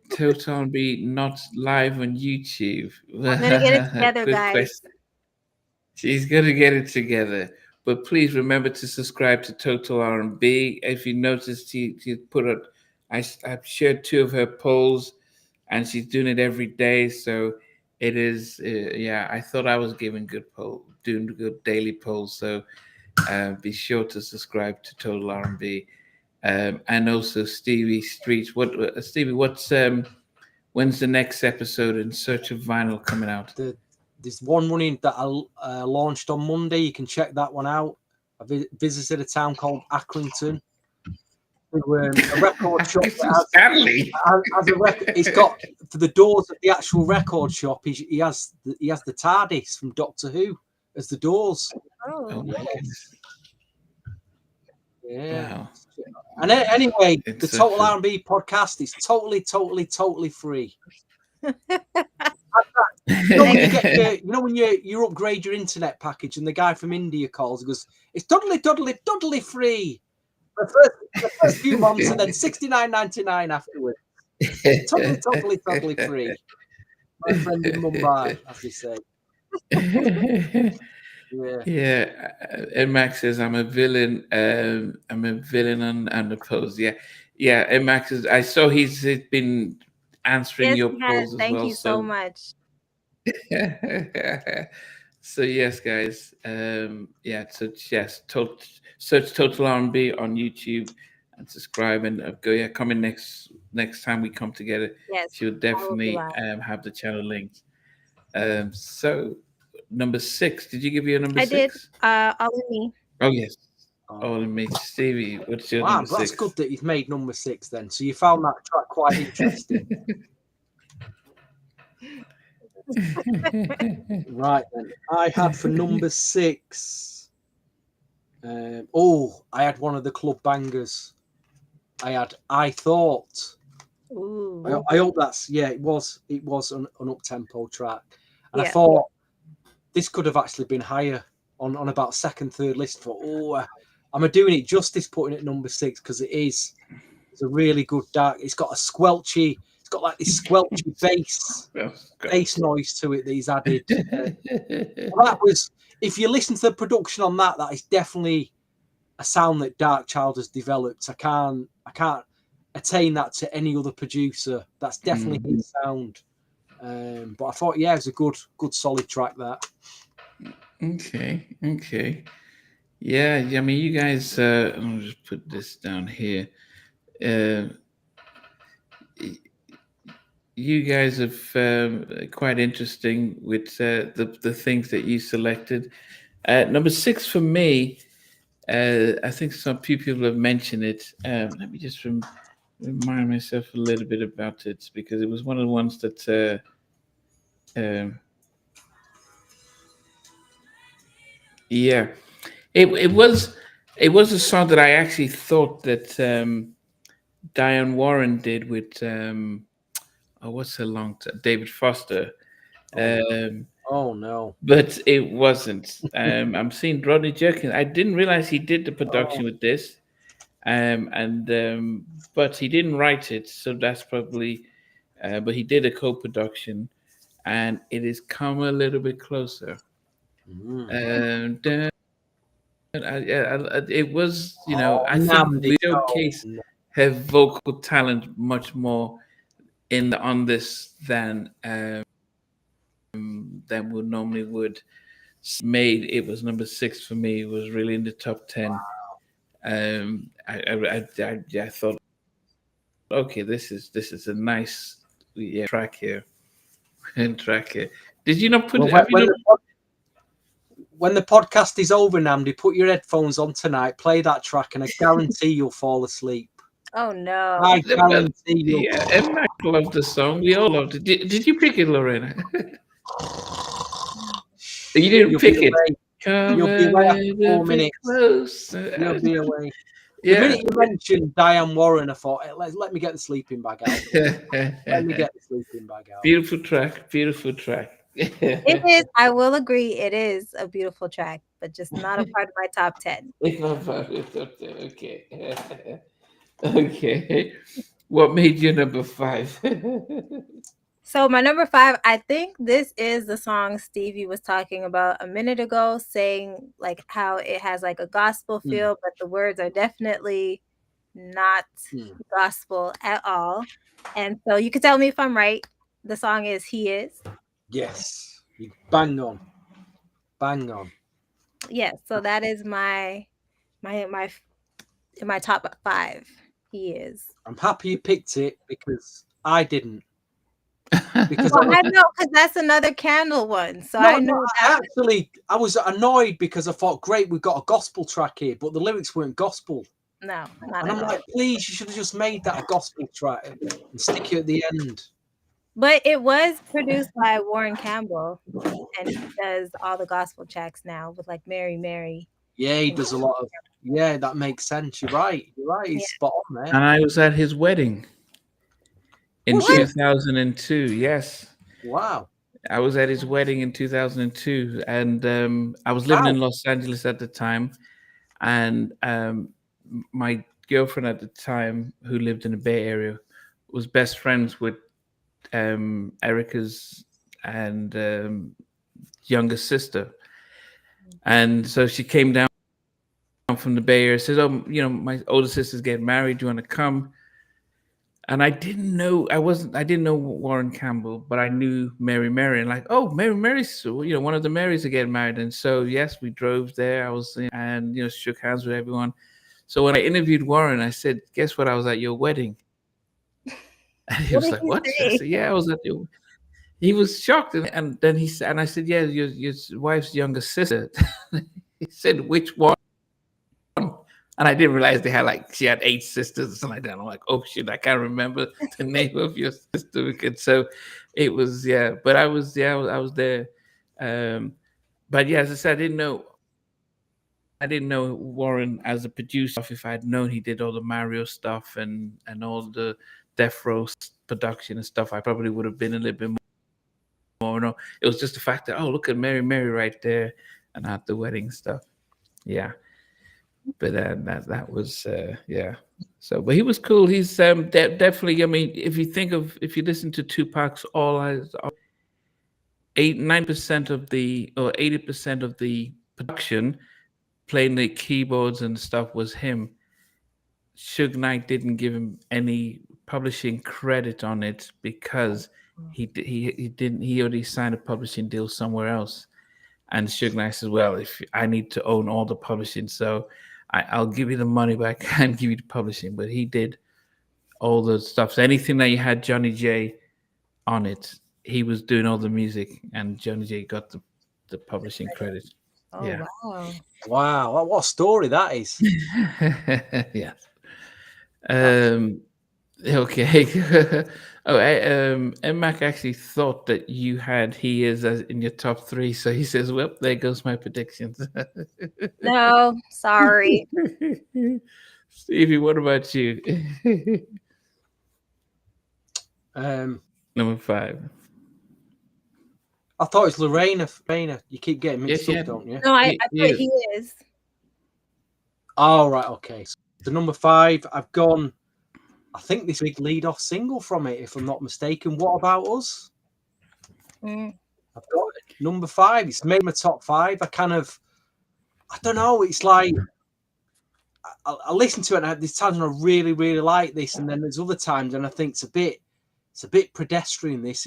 Total R&B not live on YouTube? I'm gonna get it together, guys. Question. She's gonna get it together. But please remember to subscribe to Total R&B. If you noticed, she put it. I've shared 2 of her polls, and she's doing it every day. So it is. I thought I was doing good daily polls. So be sure to subscribe to Total R&B, and also Stevie Streets. Stevie? What's when's the next episode in Search of Vinyl coming out? There's one running that I launched on Monday. You can check that one out. I visited a town called Accrington. A record shop. He's got for the doors of the actual record shop. He has the TARDIS from Doctor Who as the doors. Oh, yeah. Wow. And anyway, the Total R&B podcast is totally free. When you upgrade your internet package and the guy from India calls and goes, it's totally free for the first few months and then $69.99 afterwards. Totally free. My friend in Mumbai, as they say. Yeah. And Max says I'm a villain. I'm a villain on the polls. Yeah. And Max is. I saw he's been answering your polls as well. Thank you so much. So yes, guys. So yes, search Total R&B on YouTube and subscribe and come in next time we come together. Yes, she'll definitely have the channel linked. So number 6. Did you give you a number 6? I did. All in Me. Oh yes. All in Me. Stevie, what's your number 6? That's good that you've made number 6 then. So you found that track quite interesting. Right then. I had for number 6. I had one of the club bangers. I had I Thought. Ooh. I hope that's it was an up-tempo track. And I thought this could have actually been higher on about second, third list. I'm doing it justice putting it at number 6 because it's a really good dark. It's got this squelchy bass noise to it that he's added. That was, if you listen to the production on that is definitely sound that Darkchild has developed. I can't attain that to any other producer. That's definitely his sound. But I thought, yeah, it's a good solid track, that. Okay. Yeah, I mean, you guys, I'll just put this down here. You guys have quite interesting with the things that you selected. Number 6 for me, I think some people have mentioned it. Let me just remind myself a little bit about it, because it was one of the ones that yeah, it was a song that I actually thought that Diane Warren did with what's her David Foster. Oh no! But it wasn't. I'm seeing Rodney Jerkins. I didn't realize he did the production with this, but he didn't write it, so that's probably. But he did a co-production, and it is Come a Little Bit Closer. It was, I think we showcase her vocal talent much more on this than we normally would. It was number 6 for me. It was really in the top 10. I thought, okay, this is a nice track here. Did you not put when the podcast is over, Namdi, put your headphones on tonight, play that track, and I guarantee you'll fall asleep. Oh no! I guarantee you. Yeah, and Mac loved the song. We all loved it. Did you pick it, Lorena? You didn't pick it. You'll be away after 4 minutes. You'll be away. The minute you mentioned Diane Warren, I thought, hey, let me get the sleeping bag out. Let me get the sleeping bag out. Beautiful track. It is. I will agree. It is a beautiful track, but just not a part of my top 10. It's not part of your top 10. Okay. Okay. What made you number 5? So my number 5, I think this is the song Stevie was talking about a minute ago, saying like how it has like a gospel feel, but the words are definitely not gospel at all. And so you can tell me if I'm right. The song is He Is. Yes. Bang on. Yes, so that is my top 5. He Is. I'm happy you picked it because I didn't. Because I know, because that's another Candle one. So I know. I was annoyed because I thought, great, we've got a gospel track here, but the lyrics weren't gospel. No, not and I'm like, please, you should have just made that a gospel track and stick it at the end. But it was produced by Warren Campbell, and he does all the gospel tracks now with like Mary Mary. Yeah, he does a lot of. Yeah, that makes sense. You're right. He's spot on there. And I was at his wedding in 2002. Yes. Wow. I was at his wedding in 2002, and I was living in Los Angeles at the time, and my girlfriend at the time, who lived in the Bay Area, was best friends with Erica's and younger sister, and so she came down from the Bay Area, says, "Oh, my older sister's getting married. Do you want to come?" And I didn't know Warren Campbell, but I knew Mary Mary, and like, oh, Mary Mary's, one of the Marys are getting married. And so, yes, we drove there. I was, and shook hands with everyone. So when I interviewed Warren, I said, "Guess what? I was at your wedding." And he was like, "What?" I said, "Yeah, I was at your." He was shocked, and then he said, and I said, "Yeah, your wife's younger sister." He said, "Which one?" And I didn't realize she had 8 sisters or something like that. I'm like, oh shit, I can't remember the name of your sister. So it was, but I was there. But yeah, as I said, I didn't know Warren as a producer. If I had known he did all the Mario stuff and all the Death Row production and stuff, I probably would have been a little bit more. No, it was just the fact that, oh, look at Mary Mary right there and at the wedding stuff. Yeah. But that was So, but he was cool. He's definitely. I mean, if you listen to Tupac's 9% of the or 80% of the production playing the keyboards and stuff was him. Suge Knight didn't give him any publishing credit on it because he didn't he already signed a publishing deal somewhere else. And Suge Knight says, "Well, if I need to own all the publishing, so I'll give you the money, but I can't give you the publishing." But he did all the stuff. So anything that you had Johnny J on it, he was doing all the music, and Johnny J got the publishing credit. Oh, Yeah. wow. Wow, what a story that is. Yeah. Okay. Mac actually thought that you had He Is as in your top 3, so he says, "Well, there goes my predictions." No, sorry. Stevie, what about you? Number 5. I thought it was Lorena. You keep getting mixed up, don't you? No, I put He Is. Oh, right, okay. So the number 5, I've gone, I think this big lead-off single from it, if I'm not mistaken. What About Us? I've got it. Number 5. It's made my top 5. I don't know. It's like I listen to it, and there's times when I really, really like this, and then there's other times, and I think it's a bit pedestrian. But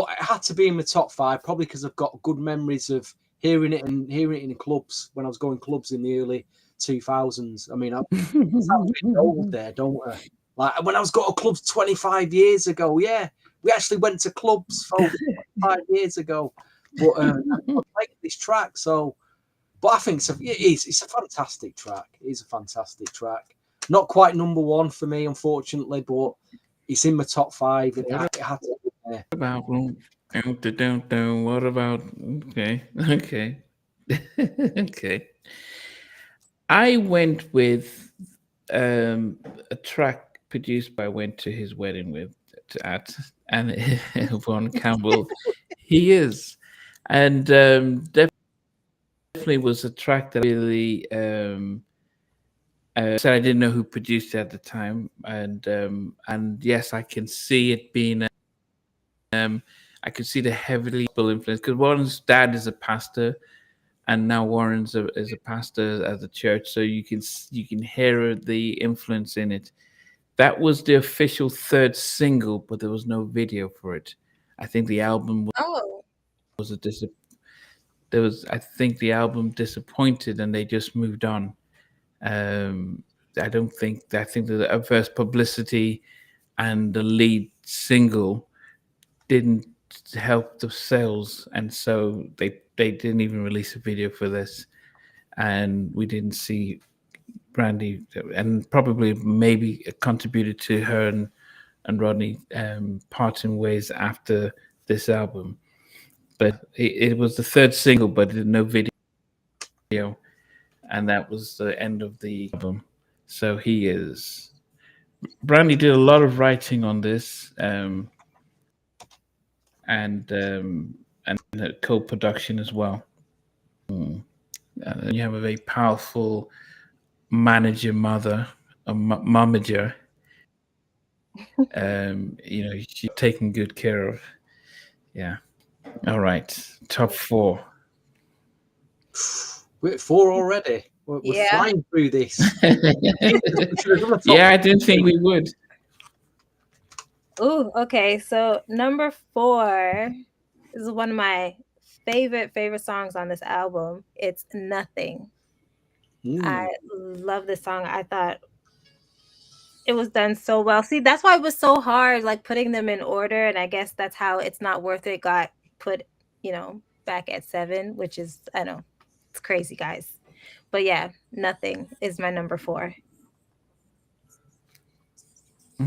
it had to be in my top 5, probably because I've got good memories of hearing it in clubs when I was going clubs in the early 2000s. I mean, I'm a bit old there, don't I? Like when I was going to clubs 25 years ago. Yeah, we actually went to clubs 25 years ago. But I like this track, so. But I think it's a fantastic track. It is a fantastic track. Not quite number 1 for me, unfortunately, but it's in my top 5. It had to be there. What about? Okay. Okay. I went with a track produced by Went to His Wedding with and Von Campbell. He is, and definitely was a track that really said I didn't know who produced it at the time, and yes, I can see it being I could see the heavily influence because Warren's dad is a pastor, and now Warren's is a pastor at the church, so you can hear the influence in it. That was the official 3rd single, but there was no video for it. I think the album was I think the album disappointed, and they just moved on. I think the first publicity and the lead single didn't help the sales, and so they didn't even release a video for this, and we didn't see Brandy, and probably maybe it contributed to her and Rodney parting ways after this album. But it was the 3rd single, but no video, and that was the end of the album. So He Is. Brandy did a lot of writing on this, and co-production as well. You have a very powerful momager. She's taken good care of. Yeah. All right. Top 4. We're at 4 already. We're flying through this. Yeah, I didn't think we would. Ooh, okay. So number 4 is one of my favorite songs on this album. It's Nothing. I love this song. I thought it was done so well. See, that's why it was so hard, like putting them in order. And I guess that's how It's Not Worth It got put, back at 7, which is, I know, it's crazy, guys. But yeah, Nothing is my number 4.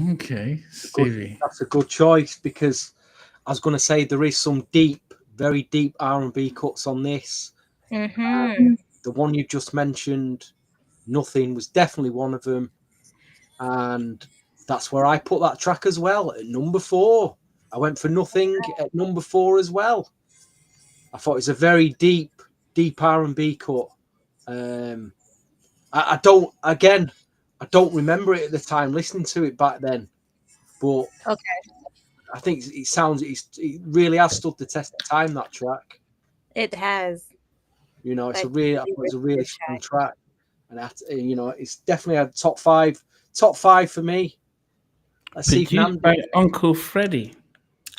Okay, Stevie. That's a good choice, because I was going to say there is some very deep R&B cuts on this. The one you just mentioned, Nothing, was definitely one of them. And that's where I put that track as well, at number 4. I went for Nothing at number 4 as well. I thought it was a very deep R&B cut. I don't remember it at the time listening to it back then, but I think it really has stood the test of time, that track. It has. You know, it's Like, I thought it the was a really original strong track. track, and you know, it's definitely a top five for me. Let's see if Produced Nam by did. Uncle Freddie. I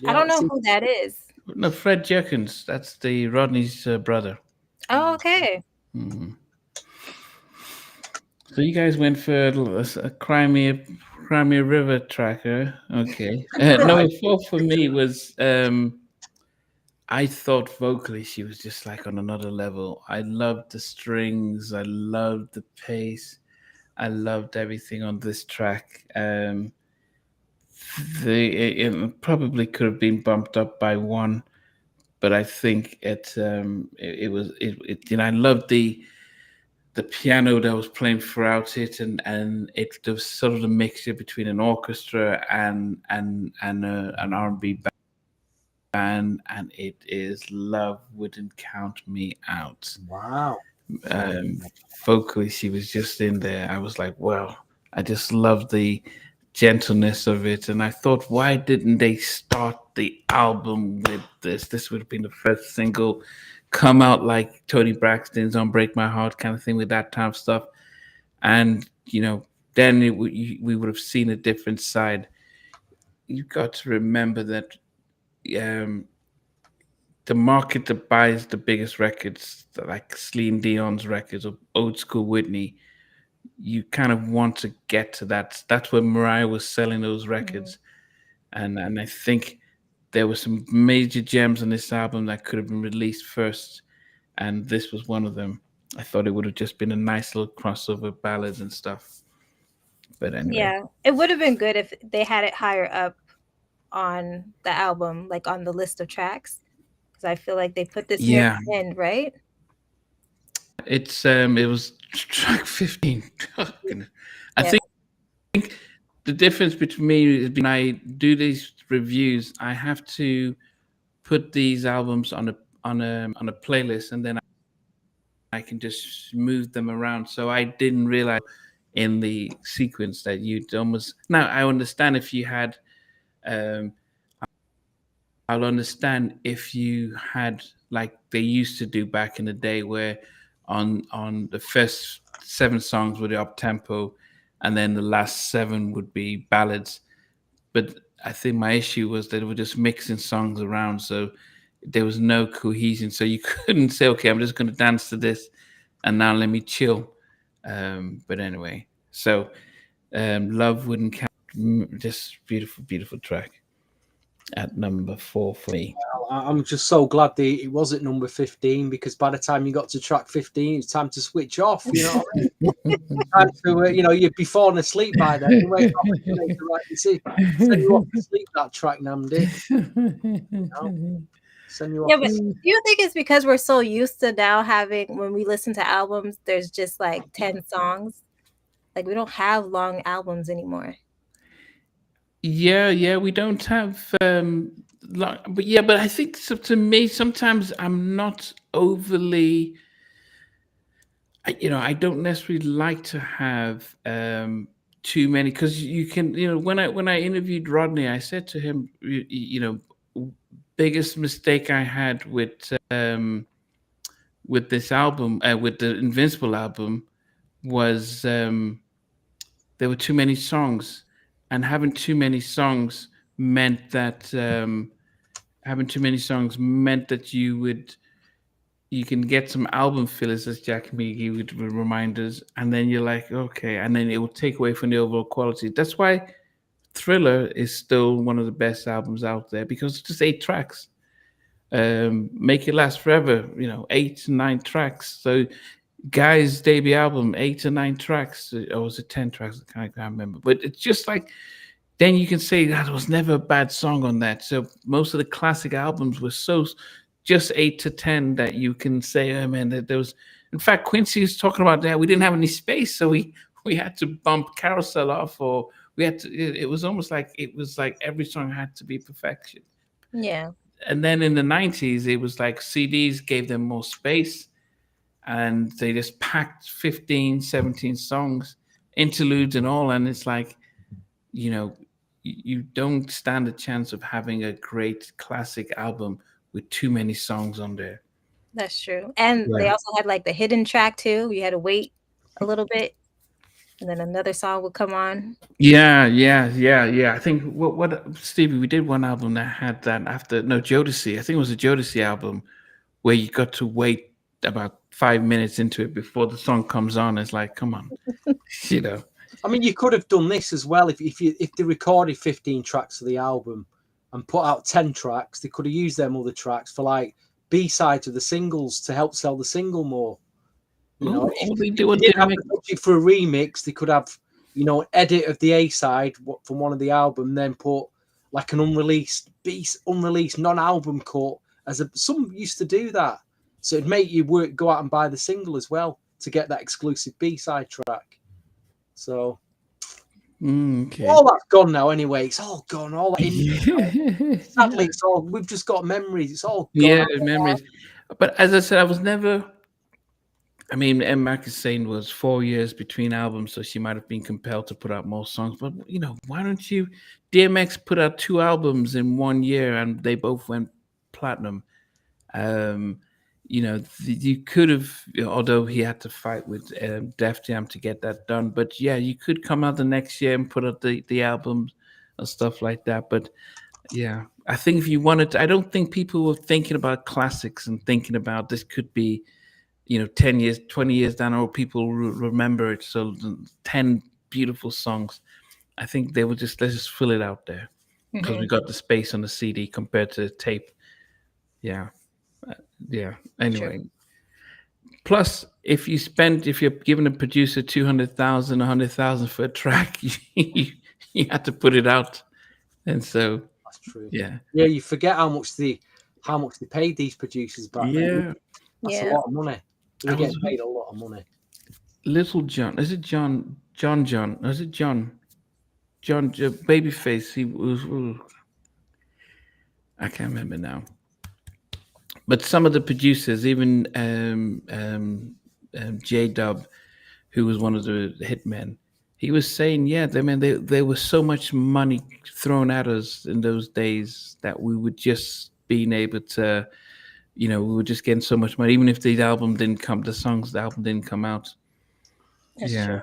Yeah, don't let's know see. who that is. No, Fred Jerkins. That's the Rodney's brother. Oh, okay. Hmm. So you guys went for a Crimea River tracker. Okay. Number 4 for me was I thought vocally she was just like on another level. I loved the strings. I loved the pace. I loved everything on this track. It probably could have been bumped up by one, but I think it was you know, I loved the piano that was playing throughout it, and it there was sort of a mixture between an orchestra and an R&B band, and it is Love Wouldn't Count Me Out. Wow. Um, Vocally, she was just in there. I was like, wow, I just love the gentleness of it. And I thought, why didn't they start the album with this? This would have been the first single, come out like Tony Braxton's on Break My Heart kind of thing with that type of stuff. And, you know, then we would have seen a different side. You've got to remember that um, the market that buys the biggest records, like Celine Dion's records or old school Whitney, you kind of want to get to that. That's where Mariah was selling those records, and I think there were some major gems on this album that could have been released first, and this was one of them. I thought it would have just been a nice little crossover ballads and stuff. But anyway, Yeah, it would have been good if they had it higher up on the album, like on the list of tracks, because I feel like they put this near yeah, the end, right? it was track 15. Oh, goodness. I Yeah. think the difference between me is when I do these reviews, I have to put these albums on a playlist, and then I can just move them around. So I didn't realize in the sequence that you'd almost now. I understand if you had. Um, I'll understand if you had like they used to do back in the day, where on the first 7 songs were the up tempo, and then the last 7 would be ballads. But I think my issue was that they were just mixing songs around, so there was no cohesion. So you couldn't say, "Okay, I'm just going to dance to this, and now let me chill." But anyway, so "Love Wouldn't Count," just beautiful, beautiful track at number 4 for me. I'm just so glad it was at number 15, because by the time you got to track 15, it's time to switch off. You know, what I mean? Time to, you know, you'd be falling asleep by then. You wake up and you make the right decision. Send you off to sleep, that track, Namdi. You know? Send you Yeah, off. but do you think it's because we're so used to now having, when we listen to albums, there's just like 10 songs? Like, we don't have long albums anymore. Yeah, we don't have but I think so, to me sometimes I'm not overly I don't necessarily like to have too many, because you can, when I interviewed Rodney, I said to him, biggest mistake I had with this album, with the Invincible album, was there were too many songs, and having too many songs meant that you can get some album fillers, as Jack Meagy would remind us, and then you're like, okay, and then it will take away from the overall quality. That's why Thriller is still one of the best albums out there, because it's just 8 tracks. Make It Last Forever, 8 to 9 tracks. So Guy's debut album, 8 to 9 tracks, or was it 10 tracks? I can't remember. But it's just like, then you can say that was never a bad song on that. So most of the classic albums were so just 8 to 10 that you can say, oh man, that there was. In fact, Quincy was talking about that we didn't have any space, so we had to bump Carousel off, or we had to. It was almost like every song had to be perfection. Yeah. And then in the 90s, it was like CDs gave them more space, and they just packed 15, 17 songs, interludes and all. And it's like, you don't stand a chance of having a great classic album with too many songs on there. That's true. And they Yeah. also had like the hidden track too. You had to wait a little bit, and then another song would come on. Yeah, I think what Stevie, we did one album that had that after Jodeci. I think it was a Jodeci album where you got to wait about 5 minutes into it before the song comes on. It's like, come on, you know. I mean, you could have done this as well if they recorded 15 tracks of the album and put out 10 tracks. They could have used them other tracks for like B-sides of the singles to help sell the single more. You know, if they didn't have the budget for a remix, they could have, you know, an edit of the A-side from one of the album, then put like an unreleased non-album cut. Some used to do that, so it'd make you go out and buy the single as well to get that exclusive B-side track. So okay. all that's gone now. Anyway, it's all gone. All that sadly, it's all. We've just got memories. It's all gone. Yeah, memories. But as I said, I was never. I mean, M. Mac is saying was 4 years between albums, so she might have been compelled to put out more songs. But you know, why don't you? DMX put out 2 albums in 1 year, and they both went platinum. You know, you could have, although he had to fight with Def Jam to get that done. But yeah, you could come out the next year and put out the albums and stuff like that. But yeah, I think if you wanted to, I don't think people were thinking about classics and thinking about this could be, you know, 10 years, 20 years down, or people remember it. So 10 beautiful songs. I think they would let's just fill it out there because we got the space on the CD compared to tape. Yeah. Yeah. Anyway. Sure. Plus, if you're giving a producer 200,000, 100,000 for a track, you have to put it out. And so that's true. Yeah. Yeah, you forget how much they paid these producers back then. That's a lot of money. They get paid a lot of money. Little John, is it John? Is it John? Babyface. He was. I can't remember now. But some of the producers, even J-Dub, who was one of the hitmen, he was saying, yeah, there was so much money thrown at us in those days that we would just being able to, you know, we were just getting so much money, even if the album didn't come out. That's true.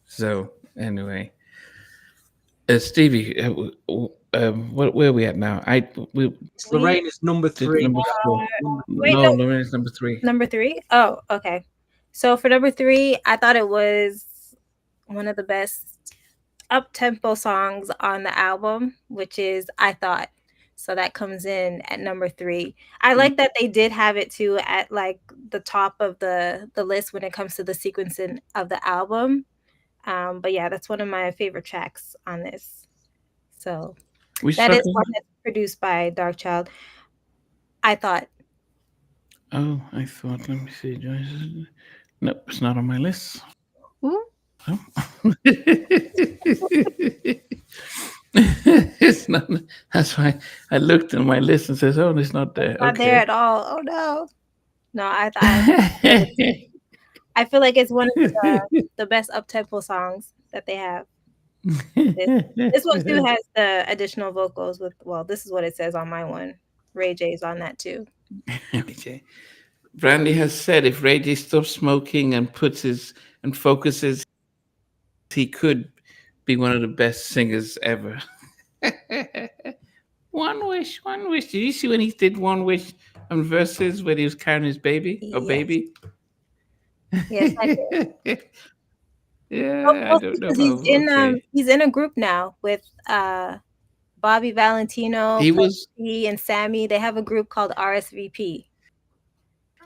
So anyway, Stevie, where are we at now? Lorraine is number 3. Number 4. Lorraine is number 3. Number 3? Oh, okay. So for number 3, I thought it was one of the best up-tempo songs on the album, which is I Thought. So that comes in at number 3. I like that they did have it too at like the top of the list when it comes to the sequencing of the album. But yeah, that's one of my favorite tracks on this. So that is one that's produced by Darkchild. I Thought. Oh, I Thought. Let me see. Nope, it's not on my list. Ooh. Oh. It's not. That's why I looked in my list and says, "Oh, it's not there." Not there at all. Oh no. No, I thought. I feel like it's one of the best up-tempo songs that they have. This one too has the additional vocals with. Well, this is what it says on my one. Ray J's on that too. Brandy has said if Ray J stops smoking and focuses, he could be one of the best singers ever. One Wish. Did you see when he did One Wish on Versus when he was carrying his baby? Or baby? Yes, I did. Yeah, I don't know. He's in a group now with Bobby Valentino, he and Sammy. They have a group called RSVP.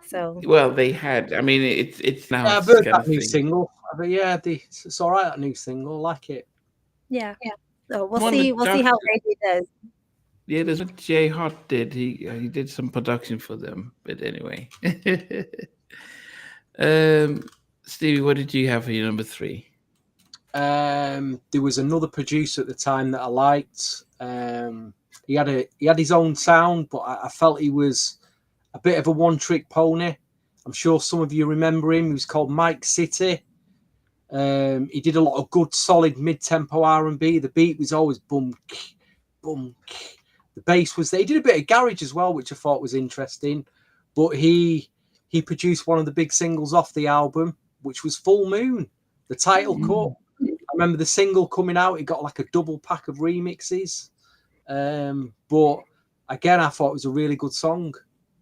So they had. I mean, it's now. I've heard that new single. But yeah, it's all right. That new single, I like it. Yeah. So we'll see how Reggie does. Yeah, there's what Jay Hart did. He did some production for them. But anyway, Stevie, what did you have for your number 3? There was another producer at the time that I liked. He had his own sound, but I felt he was a bit of a one-trick pony. I'm sure some of you remember him. He was called Mike City. He did a lot of good, solid mid-tempo R&B. The beat was always boom, boom. The bass was there. He did a bit of garage as well, which I thought was interesting. but he produced one of the big singles off the album, which was Full Moon, the title cut. I remember the single coming out, it got like a double pack of remixes. But again, I thought it was a really good song.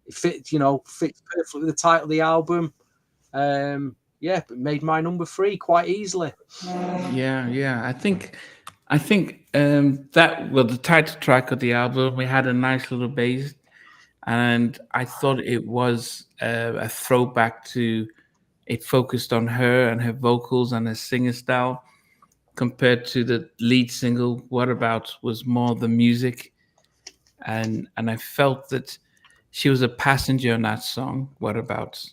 It fits perfectly with the title of the album. Yeah, but made my number 3 quite easily. Yeah. I think that the title track of the album, we had a nice little bass, and I thought it was a throwback to. It focused on her and her vocals and her singer style, compared to the lead single. What About was more the music, and I felt that she was a passenger in that song. What About?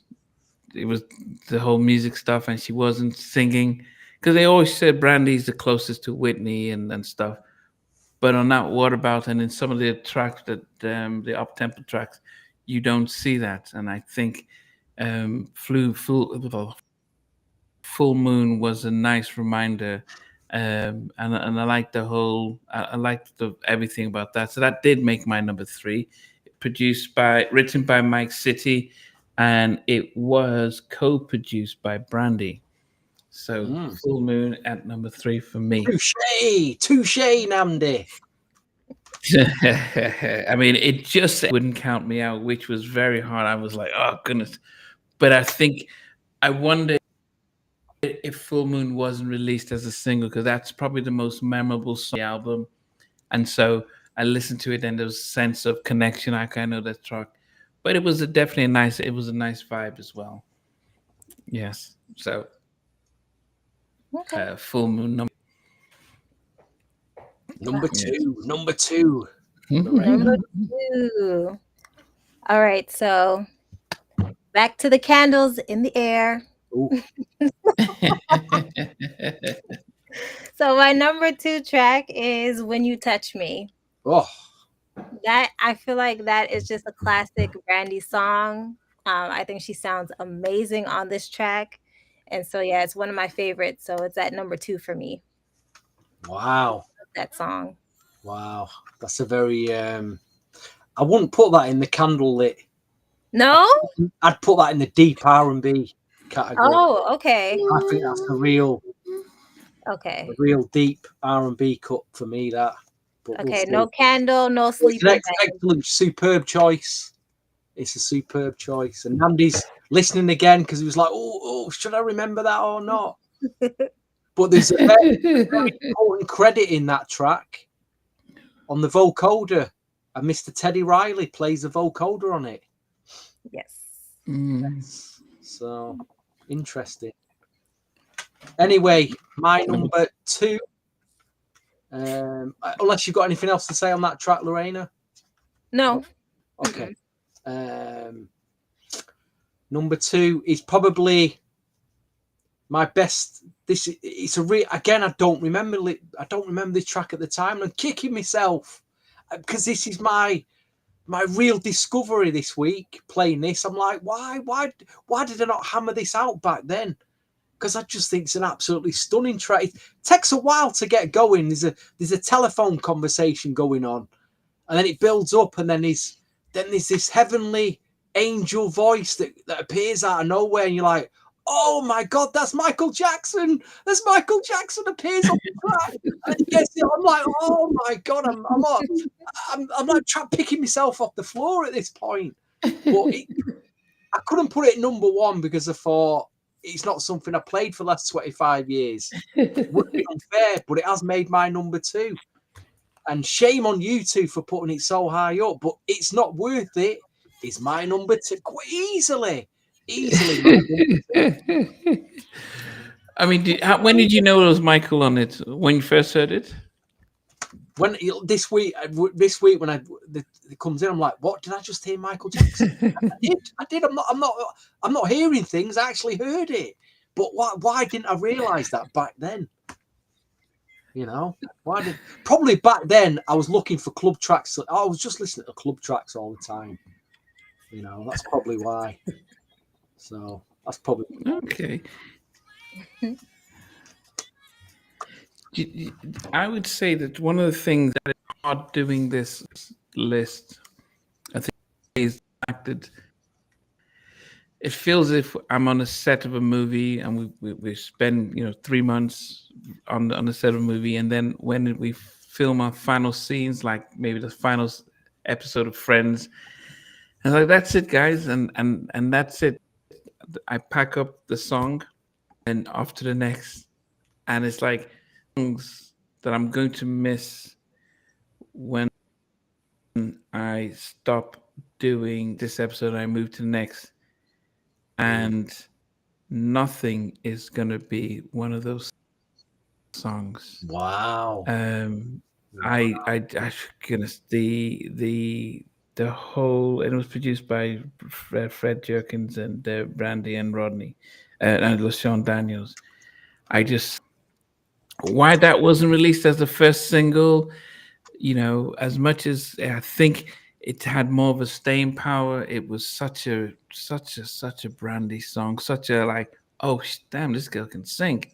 It was the whole music stuff, and she wasn't singing, because they always said Brandy's the closest to Whitney and stuff. But on that What About, and in some of the tracks that the up tempo tracks, you don't see that. And I think Full Moon was a nice reminder, and I like the whole. I liked everything about that. So that did make my number 3. Written by Mike City, and it was co-produced by Brandy. So Full Moon at number 3 for me. Touche, Namdi. I mean, it just wouldn't count me out, which was very hard. I was like, oh goodness. But I wonder if Full Moon wasn't released as a single, because that's probably the most memorable song on the album. And so I listened to it, and there was a sense of connection. I know that track. But it was definitely a nice vibe as well. Yes. So Full Moon number 2. Number 2. Number 2. All right, so back to the candles in the air. So my number 2 track is When You Touch Me. Oh, that I feel like that is just a classic Brandy song. I think she sounds amazing on this track, and so yeah, it's one of my favorites. So it's at number 2 for me. Wow, that song. Wow, that's a very. I wouldn't put that in the candlelit. No, I'd put that in the deep R&B category. Oh, okay. I think that's a real deep R&B cut for me. That. But okay, no candle, no sleeping. It's an excellent, superb choice. It's a superb choice. And Andy's listening again because he was like, oh, should I remember that or not? But there's a very important credit in that track on the vocoder. And Mr. Teddy Riley plays the vocoder on it. Yes. Yes. So, interesting. Anyway, my number 2. Unless you've got anything else to say on that track, Lorena? No. Okay. Number 2 is probably my best. Again, I don't remember this track at the time. I'm kicking myself because this is my real discovery this week. Playing this, I'm like, why did I not hammer this out back then? Because I just think it's an absolutely stunning track. It takes a while to get going. There's a telephone conversation going on, and then it builds up, and then there's this heavenly angel voice that appears out of nowhere, and you're like, oh my God, that's Michael Jackson. That's Michael Jackson appears on the track. And he gets it. I'm like, oh my God, I'm like picking myself off the floor at this point. But I couldn't put it number 1 because I thought, it's not something I played for the last 25 years. It would be unfair, but it has made my number 2. And shame on you two for putting it so high up, but it's not worth it. It's my number 2 quite easily. I mean, when did you know it was Michael on it? When you first heard it? When this week when it comes in, I'm like, what did I just hear? Michael Jackson? I did. I'm not hearing things. I actually heard it. But why didn't I realize that back then? You know, probably back then I was looking for club tracks. I was just listening to club tracks all the time. You know, that's probably why. So that's probably okay. I would say that one of the things that is hard doing this list, I think, is the fact that it feels as if I'm on a set of a movie, and we spend 3 months on the set of a movie, and then when we film our final scenes, like maybe the final episode of Friends, and like that's it, guys, and that's it. I pack up the song and off to the next, and it's like songs that I'm going to miss when I stop doing this episode and I move to the next, and nothing is gonna be one of those songs. Wow. I goodness, the whole, it was produced by Fred Jerkins and Brandy and Rodney and LaShawn Daniels. Why that wasn't released as the first single, as much as I think it had more of a staying power, it was such a Brandy song, such a like, oh damn, this girl can sing.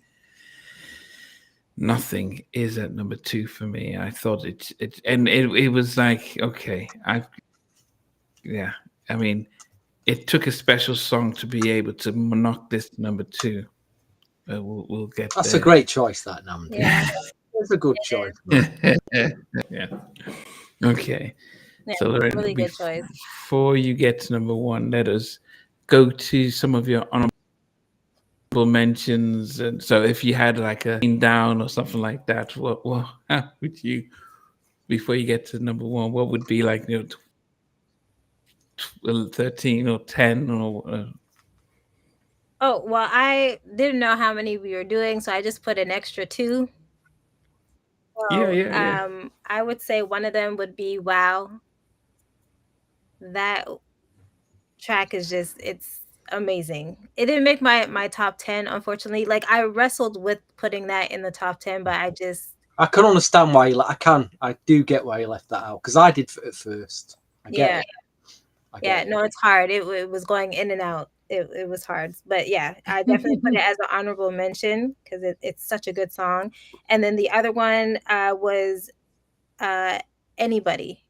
Nothing is at number 2 for me. I thought it was like, okay, I mean, it took a special song to be able to knock this number 2. We'll get That's there. a great choice, that number. Yeah. It's a good choice. Yeah. Okay. Yeah, So Lorraine, really good choice. before you get to number 1, let us go to some of your honorable mentions. And so if you had like a down or something like that, what would you, before you get to number 1, what would be like 13 or 10 or Oh, well, I didn't know how many we were doing, so I just put an extra 2. So, yeah. I would say one of them would be Wow. That track is just, it's amazing. It didn't make my top 10, unfortunately. Like, I wrestled with putting that in the top 10, but I can understand why I do get why you left that out, because I did at first. I get it. No, it's hard. It was going in and out. It was hard, but yeah, I definitely put it as an honorable mention because it's such a good song. And then the other one was Anybody.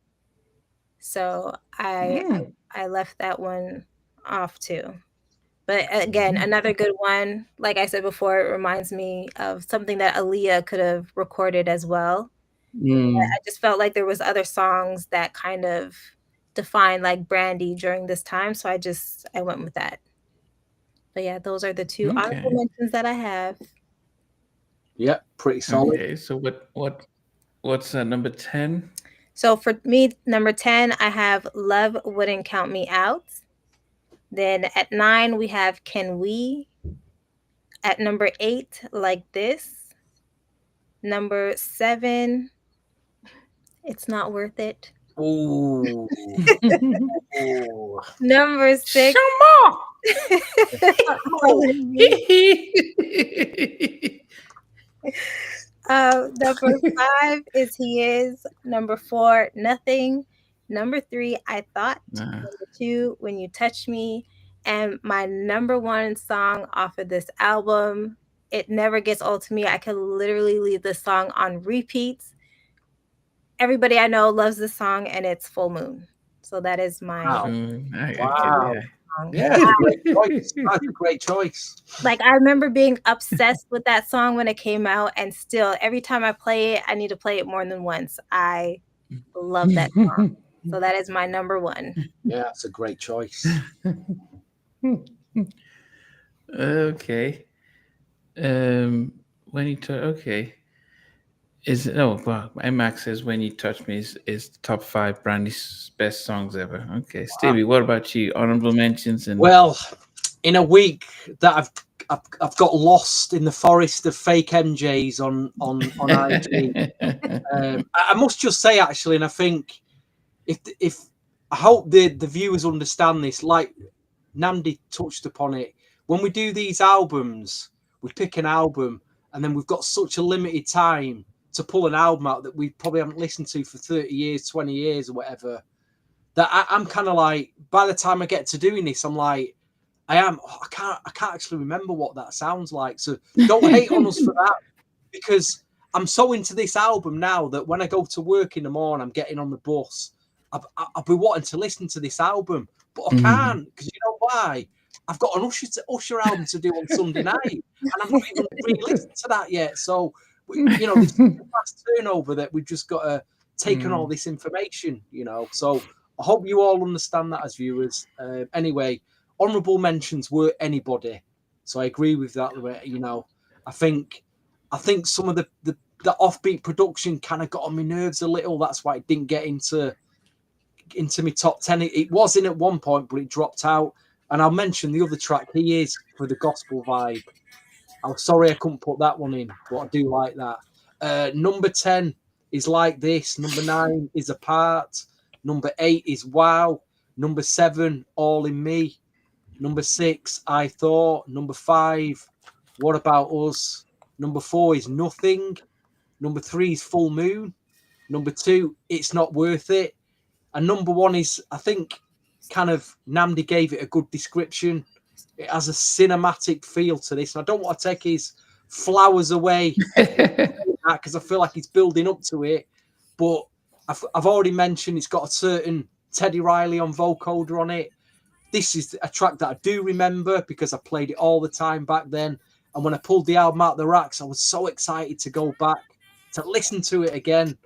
So I left that one off too. But again, another good one. Like I said before, it reminds me of something that Aaliyah could have recorded as well. I just felt like there was other songs that kind of defined like Brandy during this time, so I went with that. But yeah, those are the 2 honorable mentions that I have. Yeah, pretty solid. Okay, so what's number 10? So for me, number 10, I have Love Wouldn't Count Me Out. Then at 9, we have Can We. At number 8, Like This. Number 7, It's Not Worth It. Ooh. Number 6. Number 5 is He Is. Number 4, Nothing. Number 3, I Thought. Number 2, When You Touch Me. And my number 1 song off of this album, it never gets old to me. I could literally leave this song on repeat. Everybody I know loves this song, and it's Full Moon. So that is my wow. Yeah, that's a great choice. Like, I remember being obsessed with that song when it came out, and still every time I play it, I need to play it more than once. I love that song. So that is my number 1. Yeah, that's a great choice. Okay. When you okay. MX says When You Touch Me is the top 5 Brandy's best songs ever. Okay, Stevie, what about you? Honorable mentions and well, in a week that I've got lost in the forest of fake MJs on IG. I must just say, actually, and I think if I hope the viewers understand this, like Nandi touched upon it, when we do these albums, we pick an album and then we've got such a limited time to pull an album out that we probably haven't listened to for 30 years, 20 years or whatever, that I'm kind of like, by the time I get to doing this, I'm like, I can't actually remember what that sounds like. So don't hate on us for that, because I'm so into this album now that when I go to work in the morning, I'm getting on the bus, I'll be wanting to listen to this album, but I can't, because you know why? I've got an Usher album to do on Sunday night, and I've not even re-listened to that yet. So, there's a fast turnover that we've just got to take on all this information, So I hope you all understand that as viewers. Anyway, honourable mentions were anybody. So I agree with that. I think some of the offbeat production kind of got on my nerves a little. That's why it didn't get into my top 10. It was in at one point, but it dropped out. And I'll mention the other track. He Is for the gospel vibe. I'm sorry I couldn't put that one in, but I do like that. Number 10 is Like This. Number 9 is Apart. Number 8 is Wow. Number 7, All in Me. Number 6, I Thought. Number 5, What About Us. Number 4 is Nothing. Number 3 is Full Moon. Number 2, It's Not Worth It. And number 1 is, I think, kind of Namdi gave it a good description. It has a cinematic feel to this. And I don't want to take his flowers away because I feel like he's building up to it. But I've already mentioned it's got a certain Teddy Riley on vocoder on it. This is a track that I do remember because I played it all the time back then. And when I pulled the album out of the racks, I was so excited to go back to listen to it again.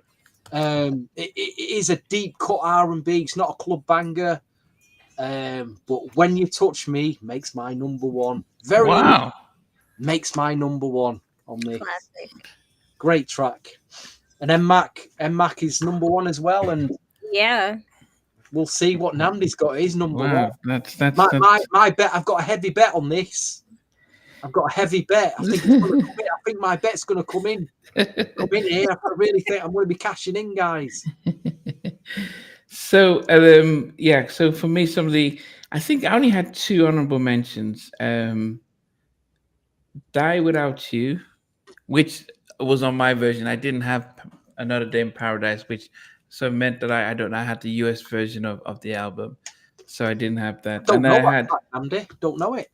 It is a deep cut R&B. It's not a club banger. But When You Touch Me makes my number 1. Makes my number 1 on this. Classic. Great track. And M-Mac is number 1 as well. And yeah, we'll see what Namdi's got. His number 1. That's my bet. I've got a heavy bet on this. I've got a heavy bet. I think it's gonna come in. I think my bet's going to come in here. I really think I'm going to be cashing in, guys. So, So for me, I think I only had 2 honorable mentions. Die Without You, which was on my version. I didn't have Another Day in Paradise, which so meant that I had the US version of the album, so I didn't have that. Don't know it.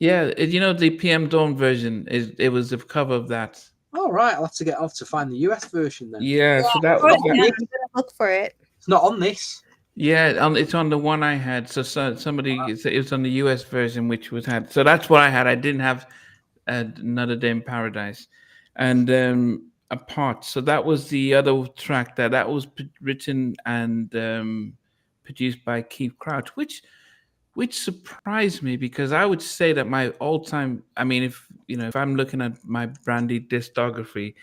Yeah, the PM Dawn version it was a cover of that. All right, I'll have to find the US version then. Yeah, so that I'm gonna look for it. It's not on this. Yeah, it's on the one I had. So somebody it was on the US version, which was had. So that's what I had. I didn't have Another Day in Paradise, and Apart. So that was the other track that was written and produced by Keith Crouch, which surprised me because I would say that my all-time. I mean, if I'm looking at my Brandy discography,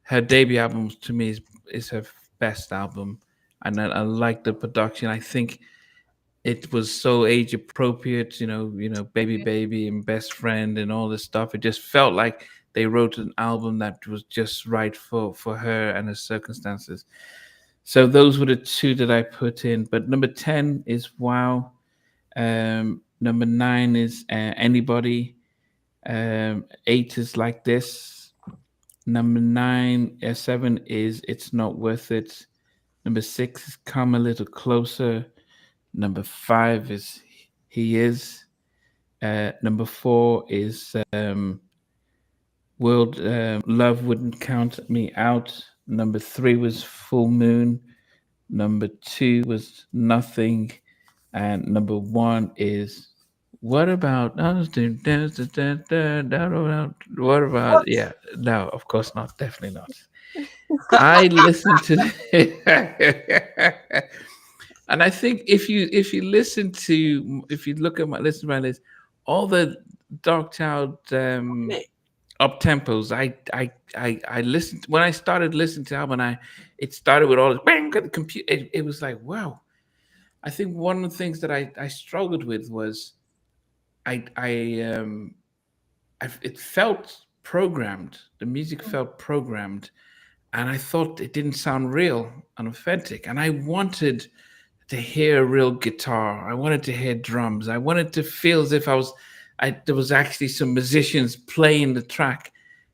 her debut album to me is her best album. And I like the production. I think it was so age appropriate, Baby Baby and Best Friend and all this stuff. It just felt like they wrote an album that was just right for her and her circumstances. So those were the 2 that I put in. But number 10 is Wow. Number 9 is Anybody. 8 is Like This. Number 7 is It's Not Worth It. Number 6 is Come a Little Closer. Number 5 is He Is. Number 4 is World Love Wouldn't Count Me Out. Number 3 was Full Moon. Number 2 was Nothing. And number 1 is What About us? What about? Yeah, no, of course not. Definitely not. I listened to and I think if you look at my list, all the Darkchild up tempos, I listened when I started listening to the album. It started with all this bang at the computer. It was like wow. I think one of the things that I struggled with was it felt programmed. The music felt programmed. And I thought it didn't sound real and authentic. And I wanted to hear a real guitar. I wanted to hear drums. I wanted to feel as if there was actually some musicians playing the track.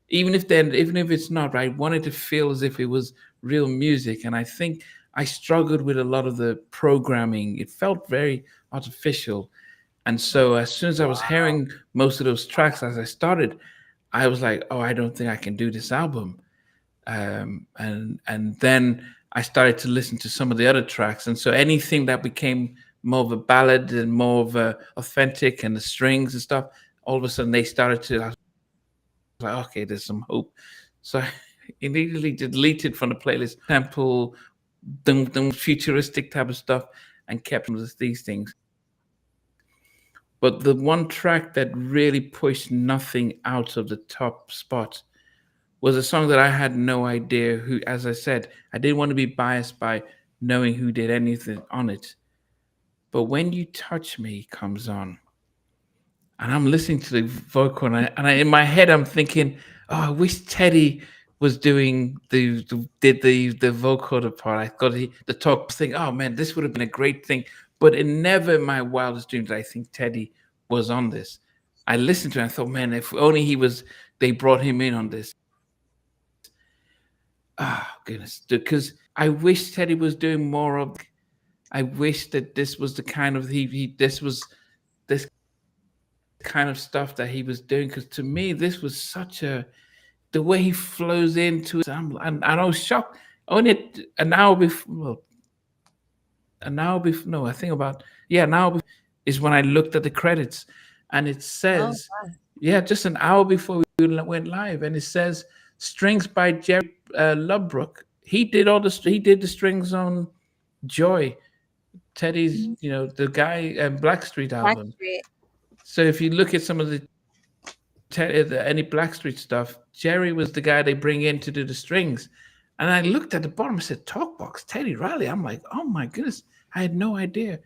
Even if it's not, I wanted to feel as if it was real music. And I think I struggled with a lot of the programming. It felt very artificial. And so as soon as I was hearing most of those tracks as I started, I was like, oh, I don't think I can do this album. And then I started to listen to some of the other tracks. And so anything that became more of a ballad and more of a authentic, and the strings and stuff. All of a sudden they started to, I was like, okay, there's some hope. So I immediately deleted from the playlist sample, futuristic type of stuff, and kept these things. But the one track that really pushed nothing out of the top spot was a song that I had no idea who, as I said, I didn't want to be biased by knowing who did anything on it. But When You Touch Me comes on, and I'm listening to the vocal, and in my head I'm thinking, oh, I wish Teddy was doing the vocal part. I got the top thing. Oh man, this would have been a great thing. But it never in my wildest dreams did I think Teddy was on this. I listened to it and I thought, man, if only they brought him in on this. Oh goodness, because I wish Teddy was doing more of. I wish that this was the kind of this kind of stuff that he was doing, because to me this was such a, the way he flows into it. And I was shocked. Only an hour before, no, I think about, an hour before is when I looked at the credits, and it says, just an hour before we went live, and it says strings by Jerry Lubrook. He did the strings on Joy, Teddy's, the guy, Blackstreet album. Blackstreet. So if you look at some of any Blackstreet stuff, Jerry was the guy they bring in to do the strings. And I looked at the bottom, I said, Talkbox, Teddy Riley. I'm like, oh my goodness, I had no idea.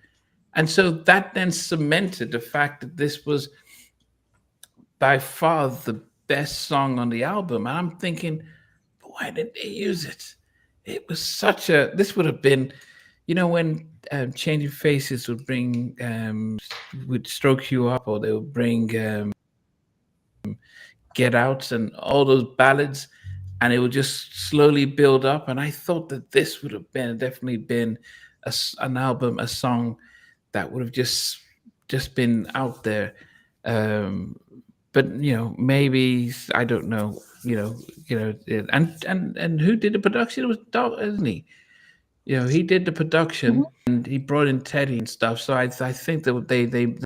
And so that then cemented the fact that this was by far the best song on the album. And I'm thinking, why did they use it? It was this would have been, when Changing Faces would would Stroke You Up, or they would bring Get Out and all those ballads, and it would just slowly build up. And I thought that this would have definitely been an album, a song that would have just been out there. But maybe, I don't know. And who did the production? It was Doug, isn't he? He did the production, and he brought in Teddy and stuff. So I think that the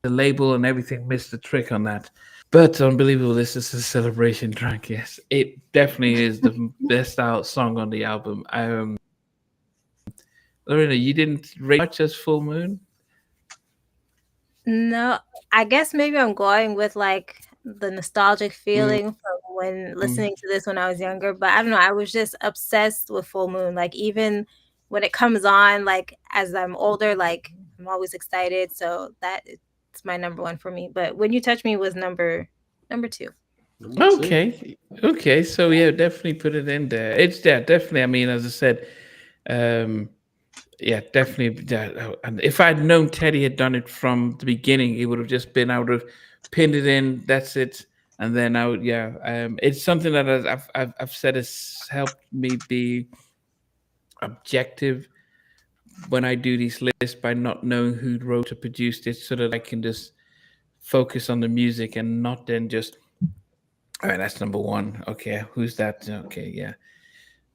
label and everything missed the trick on that. But unbelievable, this is a celebration track. Yes, it definitely is the best out song on the album. Lorena, you didn't rate much as Full Moon? No, I guess maybe I'm going with like the nostalgic feeling from when listening to this when I was younger. But I don't know, I was just obsessed with Full Moon. Like even when it comes on, like as I'm older, like I'm always excited. So that it's my number one for me. But When You Touch Me was number two. Okay. So definitely put it in there. It's definitely. I mean, as I said, definitely. And if I'd known Teddy had done it from the beginning, it would have just been, I would have pinned it in. That's it. And then I would, it's something that I've said has helped me be objective when I do these lists, by not knowing who wrote or produced it, so that I can just focus on the music and not then just, all right, that's number one. Okay, who's that? Okay, yeah.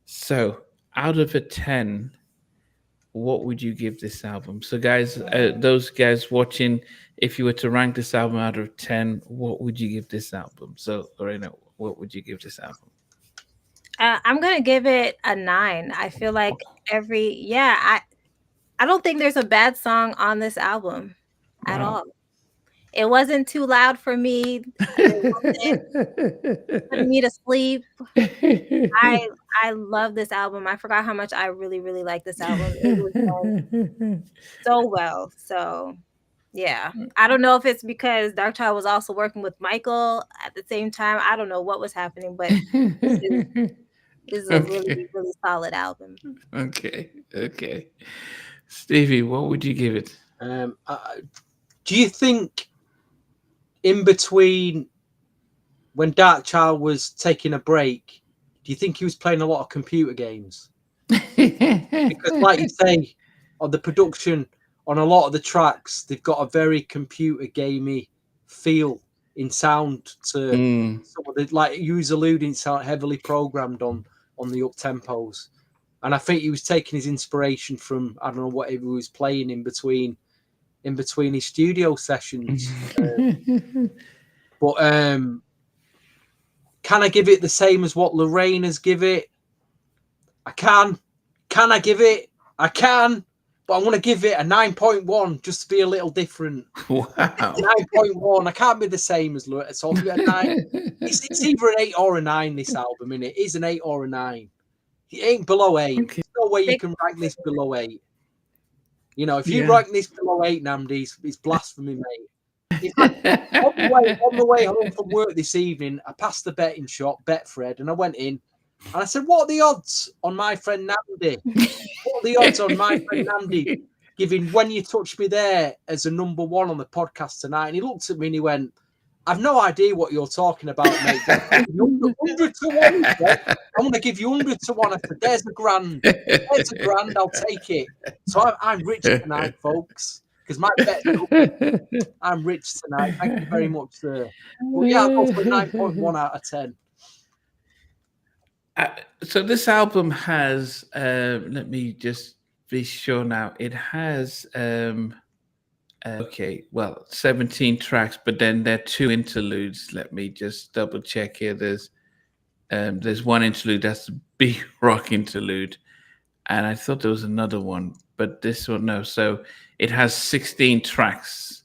So out of a 10, what would you give this album? So guys, those guys watching, if you were to rank this album out of 10, what would you give this album? So Lorena, what would you give this album? I'm gonna give it a 9. I feel like I don't think there's a bad song on this album at all. It wasn't too loud for me. It wasn't putting me to sleep. I love this album. I forgot how much I really, really like this album. It was done so well. So yeah. I don't know if it's because Darkchild was also working with Michael at the same time. I don't know what was happening, but this is a really, really solid album. Okay. Stevie, what would you give it? Do you think in between when Darkchild was taking a break, do you think he was playing a lot of computer games? Because like you say, on the production, on a lot of the tracks, they've got a very computer gamey feel in sound to some of the, like you was alluding, sound heavily programmed on the up tempos. And I think he was taking his inspiration from, I don't know, whatever he was playing in between his studio sessions. But can I give it the same as what Lorena's give it? I can. Can I give it? I can. But I want to give it a 9.1 just to be a little different. Wow. 9.1. I can't be the same as Lorena. So I'll give it a 9. It's either an 8 or a 9, this album, innit? It is an 8 or a 9. It ain't below 8. Okay. There's no way you can rank this below 8. You know, if you rank this below 8, Namdi, it's blasphemy, mate. On the way home from work this evening, I passed the betting shop, Betfred, and I went in and I said, "What are the odds on my friend Namdi? What are the odds on my friend Namdi giving When You Touch Me There as a number 1 on the podcast tonight?" And he looked at me and he went, "I've no idea what you're talking about, mate. 100 to 1. I want to give you 100 to 1. I said, there's a grand. There's a grand. I'll take it." So I'm rich tonight, folks, because my bet. I'm rich tonight. Thank you very much, sir. Well, yeah, I'll go for a 9.1 out of 10. So this album has, let me just be sure now. It has, 17 tracks, but then there are 2 interludes. Let me just double check here. There's one interlude, that's the big rock interlude, and I thought there was another one, but this one, no. So it has 16 tracks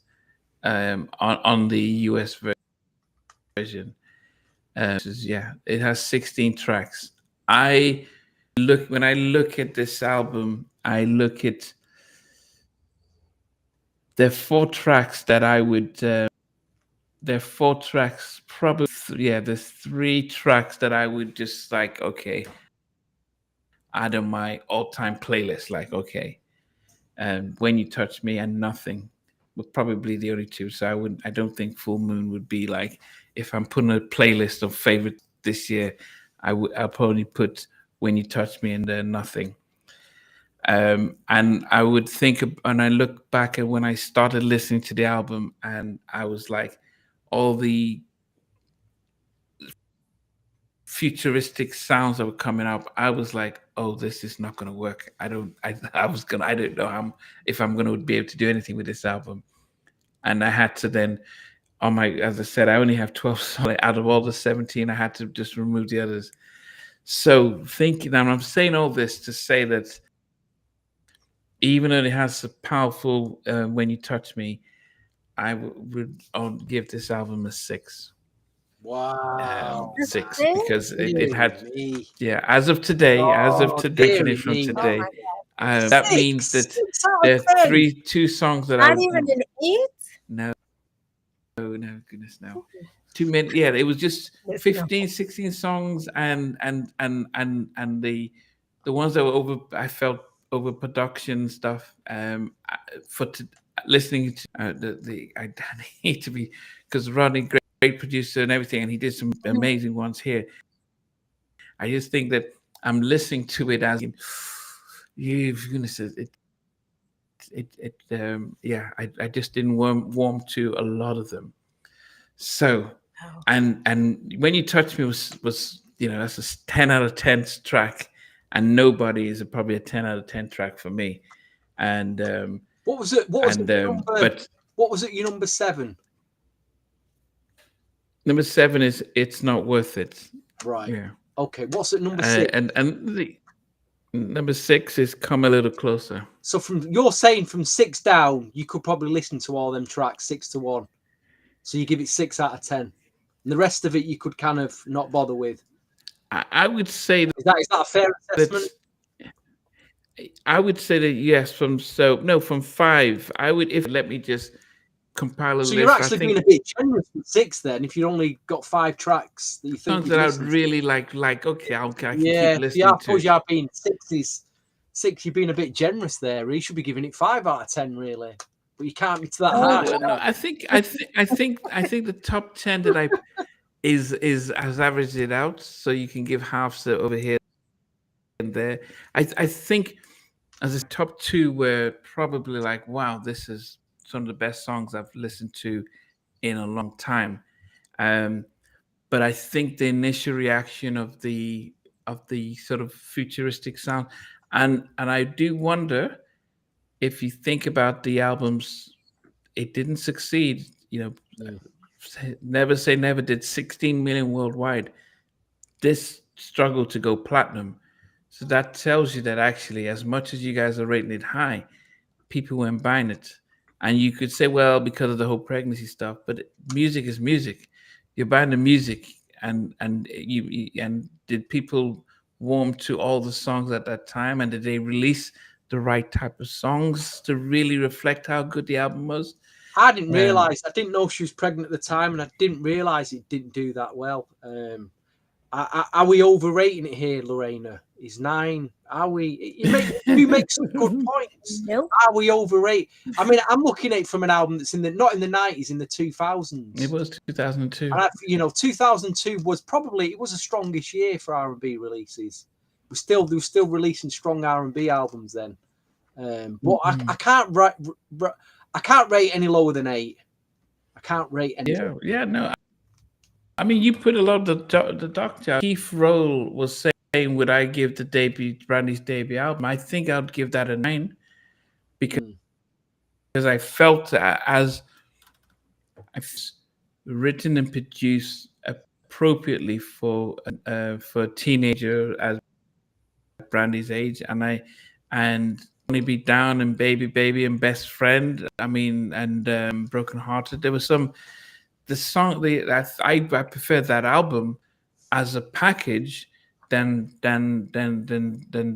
on the US version. It has 16 tracks. When I look at this album, I look at there are 4 tracks that I would. There are 4 tracks, probably. There's 3 tracks that I would just like. Okay, add on my all-time playlist. Like, okay, When You Touch Me and Nothing were probably the only 2. So I don't think Full Moon would be like, if I'm putting a playlist of favorite this year, I'll probably put When You Touch Me and then Nothing. And I would think, and I look back at when I started listening to the album, and I was like, all the futuristic sounds that were coming up, I was like, oh, this is not going to work. I don't know if I'm going to be able to do anything with this album. And I had to then, as I said, I only have 12 songs out of all the 17. I had to just remove the others. So thinking, and I'm saying all this to say that even though it has a powerful When You Touch Me, I would give this album a 6. Wow. 6, because it had, as of today, from today, that means that there are 2 songs that not even an 8. No, goodness, no. Too many. Yeah, it was just 15, 16 songs, and the ones that were I felt overproduction stuff. Listening to I need to be, because Rodney, great producer and everything, and he did some amazing ones here. I just think that I'm listening to it as you've I just didn't warm to a lot of them. So and When You Touch Me was that's a 10 out of 10 track, and Nobody is probably a 10 out of 10 track for me. And what was it? What was it? Your number 7? Number 7 is It's Not Worth It. Right. Yeah. Okay. What's it? Number 6? And the number 6 is Come a Little Closer. So you're saying from 6 down, you could probably listen to all them tracks 6 to 1. So you give it 6 out of 10. And the rest of it you could kind of not bother with. I would say that is that a fair assessment? I would say that yes. From 5. I would let me just compile a list. So you're actually being a bit generous with 6 then, if you only got 5 tracks that you think songs that I would really like. Okay, I can keep listening. Yeah, I suppose you're being 6. You've been a bit generous there. You should be giving it 5 out of 10, really. But you can't be to that high. No, I think the top 10 that I has averaged it out, so you can give halves over here and there. I think as a top 2 were probably like, wow, this is some of the best songs I've listened to in a long time. But I think the initial reaction of the of the sort of futuristic sound, and I do wonder if you think about the albums, it didn't succeed. Never Say Never did 16 million worldwide. This struggled to go platinum. So that tells you that actually, as much as you guys are rating it high, people weren't buying it. And you could say, well, because of the whole pregnancy stuff, but music is music. You're buying the music, and did people warm to all the songs at that time, and did they release the right type of songs to really reflect how good the album was? I didn't realize. I didn't know she was pregnant at the time, and I didn't realize it didn't do that well. Are we overrating it here, Lorena? Is 9? Are we? You make some good points. Nope. Are we overrated? I mean, I'm looking at it from an album that's not in the 90s, in the 2000s. It was 2002. And 2002 was probably a strongish year for R&B releases. They were still releasing strong R&B albums then. But I can't rate any lower than 8. I can't rate any. Yeah, no. I mean, you put a lot of the Darkchild. Keith Roll was saying, would I give the Brandy's debut album? I think I'd give that a 9 because I felt as I've written and produced appropriately for a teenager as Brandy's age, and Only Be Down and Baby and Best Friend. I mean, and Broken Hearted. There was the song. I prefer that album as a package than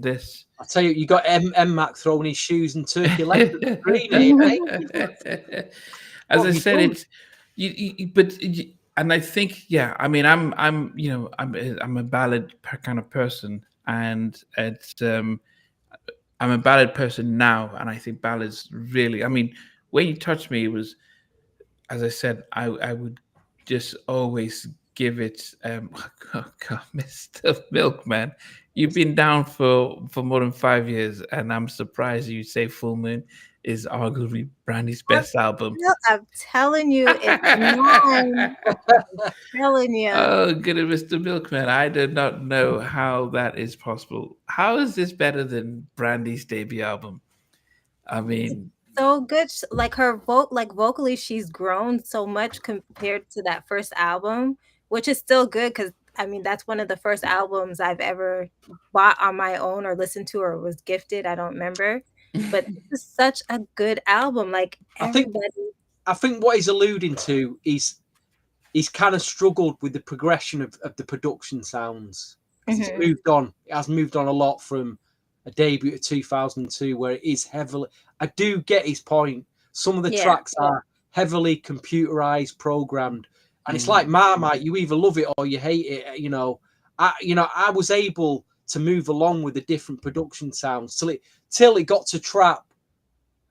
this. I'll tell you, you got M Mac throwing his shoes and turkey legs at the screen. As I said, it's and I think, yeah. I mean, I'm a ballad kind of person, and it's I'm a ballad person now, and I think ballads really. I mean, When You Touch Me was, as I said, I would just always give it. Oh God, Mr. Milkman, you've been down for more than 5 years, and I'm surprised you say Full Moon is arguably Brandy's best album. I'm telling you, it's 9. I'm telling you. Oh, goodness, Mr. Milkman, I did not know how that is possible. How is this better than Brandy's debut album? I mean, so good. Like her vocally, she's grown so much compared to that first album, which is still good because I mean that's one of the first albums I've ever bought on my own or listened to or was gifted. I don't remember, but this is such a good album. Like everybody. I think what he's alluding to is he's kind of struggled with the progression of the production sounds. It's moved on. It has moved on a lot from a debut of 2002 where it is heavily. I do get his point. Some of the tracks are heavily computerized, programmed, and it's like Marmite. You either love it or you hate it. I was able to move along with the different production sounds till it got to trap,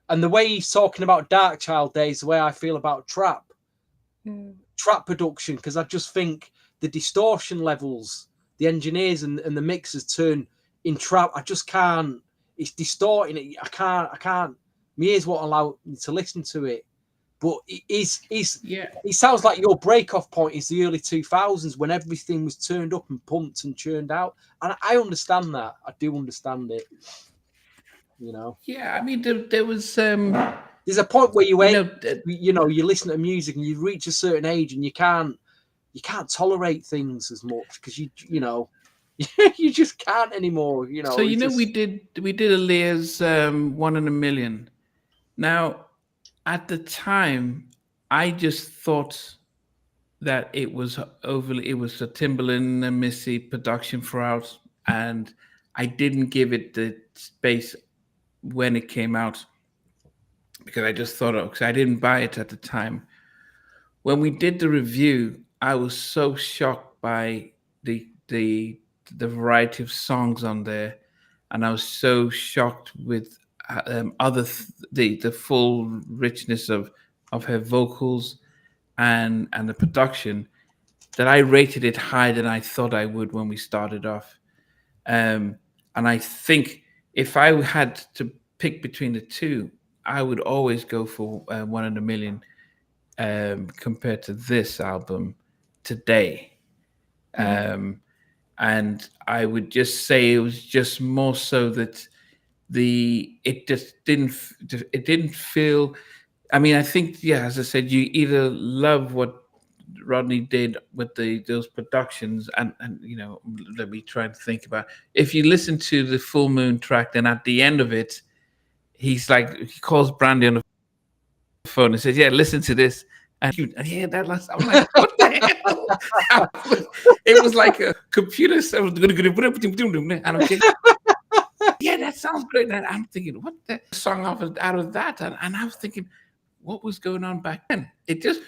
and the way he's talking about Darkchild days, the way I feel about trap production, because I just think the distortion levels, the engineers and the mixers turn in trap. I just can't. It's distorting it. I can't. My ears won't allow me to listen to it. But it sounds like your break-off point is the early 2000s when everything was turned up and pumped and churned out. And I understand that. I do understand it. Yeah, I mean, there was. There's a point where you listen to music and you reach a certain age and you can't tolerate things as much because you just can't anymore. So we did Aaliyah's 1 in a Million. Now, at the time, I just thought that it was a Timbaland and Missy production throughout, and I didn't give it the space when it came out because I just thought because I didn't buy it at the time. When we did the review, I was so shocked by the variety of songs on there, and I was so shocked with the full richness of her vocals and the production that I rated it higher than I thought I would when we started off. And I think if I had to pick between the two, I would always go for 1 in a Million compared to this album today. and I would just say it was just more so that it didn't feel. I mean, I think, yeah, as I said, you either love what Rodney did with those productions, and let me try to think about. If you listen to the Full Moon track, then at the end of it, he calls Brandy on the phone and says, "Yeah, listen to this." And yeah, that last, I'm like, what the hell? It was like a computer. So and I'm thinking, yeah, that sounds great. And I'm thinking, what the song out of that? And I was thinking, what was going on back then? It just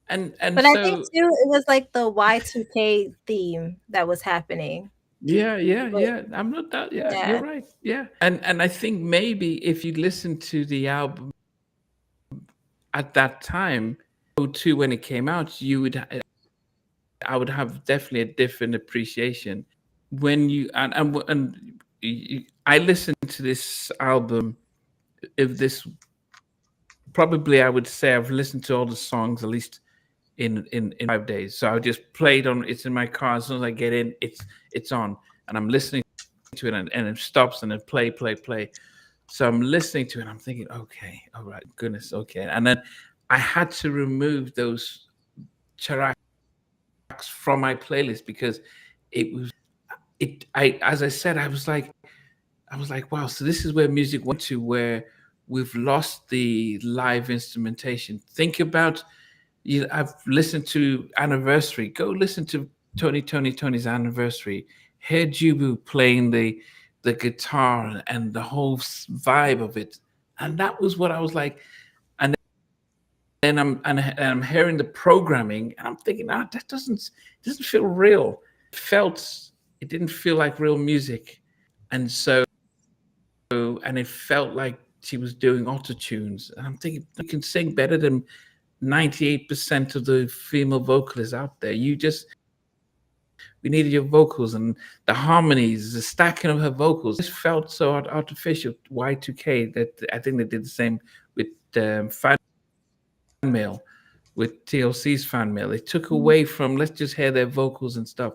but I think too, it was like the Y2K theme that was happening. Yeah. I'm not that. Yeah, you're right. Yeah, and I think maybe if you listen to the album at that time, too, when it came out, I would have definitely a different appreciation when you I listened to this album. If this probably, I would say I've listened to all the songs at least in 5 days. So I just played on. It's in my car. As soon as I get in, it's on, and I'm listening to it, and it stops, and it play. So I'm listening to it, and I'm thinking, okay, all right, goodness, okay, and then I had to remove those tracks from my playlist because as I said, I was like, wow, so this is where music went to, where we've lost the live instrumentation. Think about, I've listened to Anniversary. Go listen to Tony's Anniversary. Hear Jubu playing the guitar and the whole vibe of it, and that was what I was like. And then I'm hearing the programming, and I'm thinking, that doesn't feel real. It didn't feel like real music, and it felt like she was doing auto-tunes. And I'm thinking, you can sing better than 98% of the female vocalists out there. We needed your vocals and the harmonies, the stacking of her vocals. It felt so artificial. Y2K, that I think they did the same with fan mail, with TLC's fan mail. They took away from, let's just hear their vocals and stuff.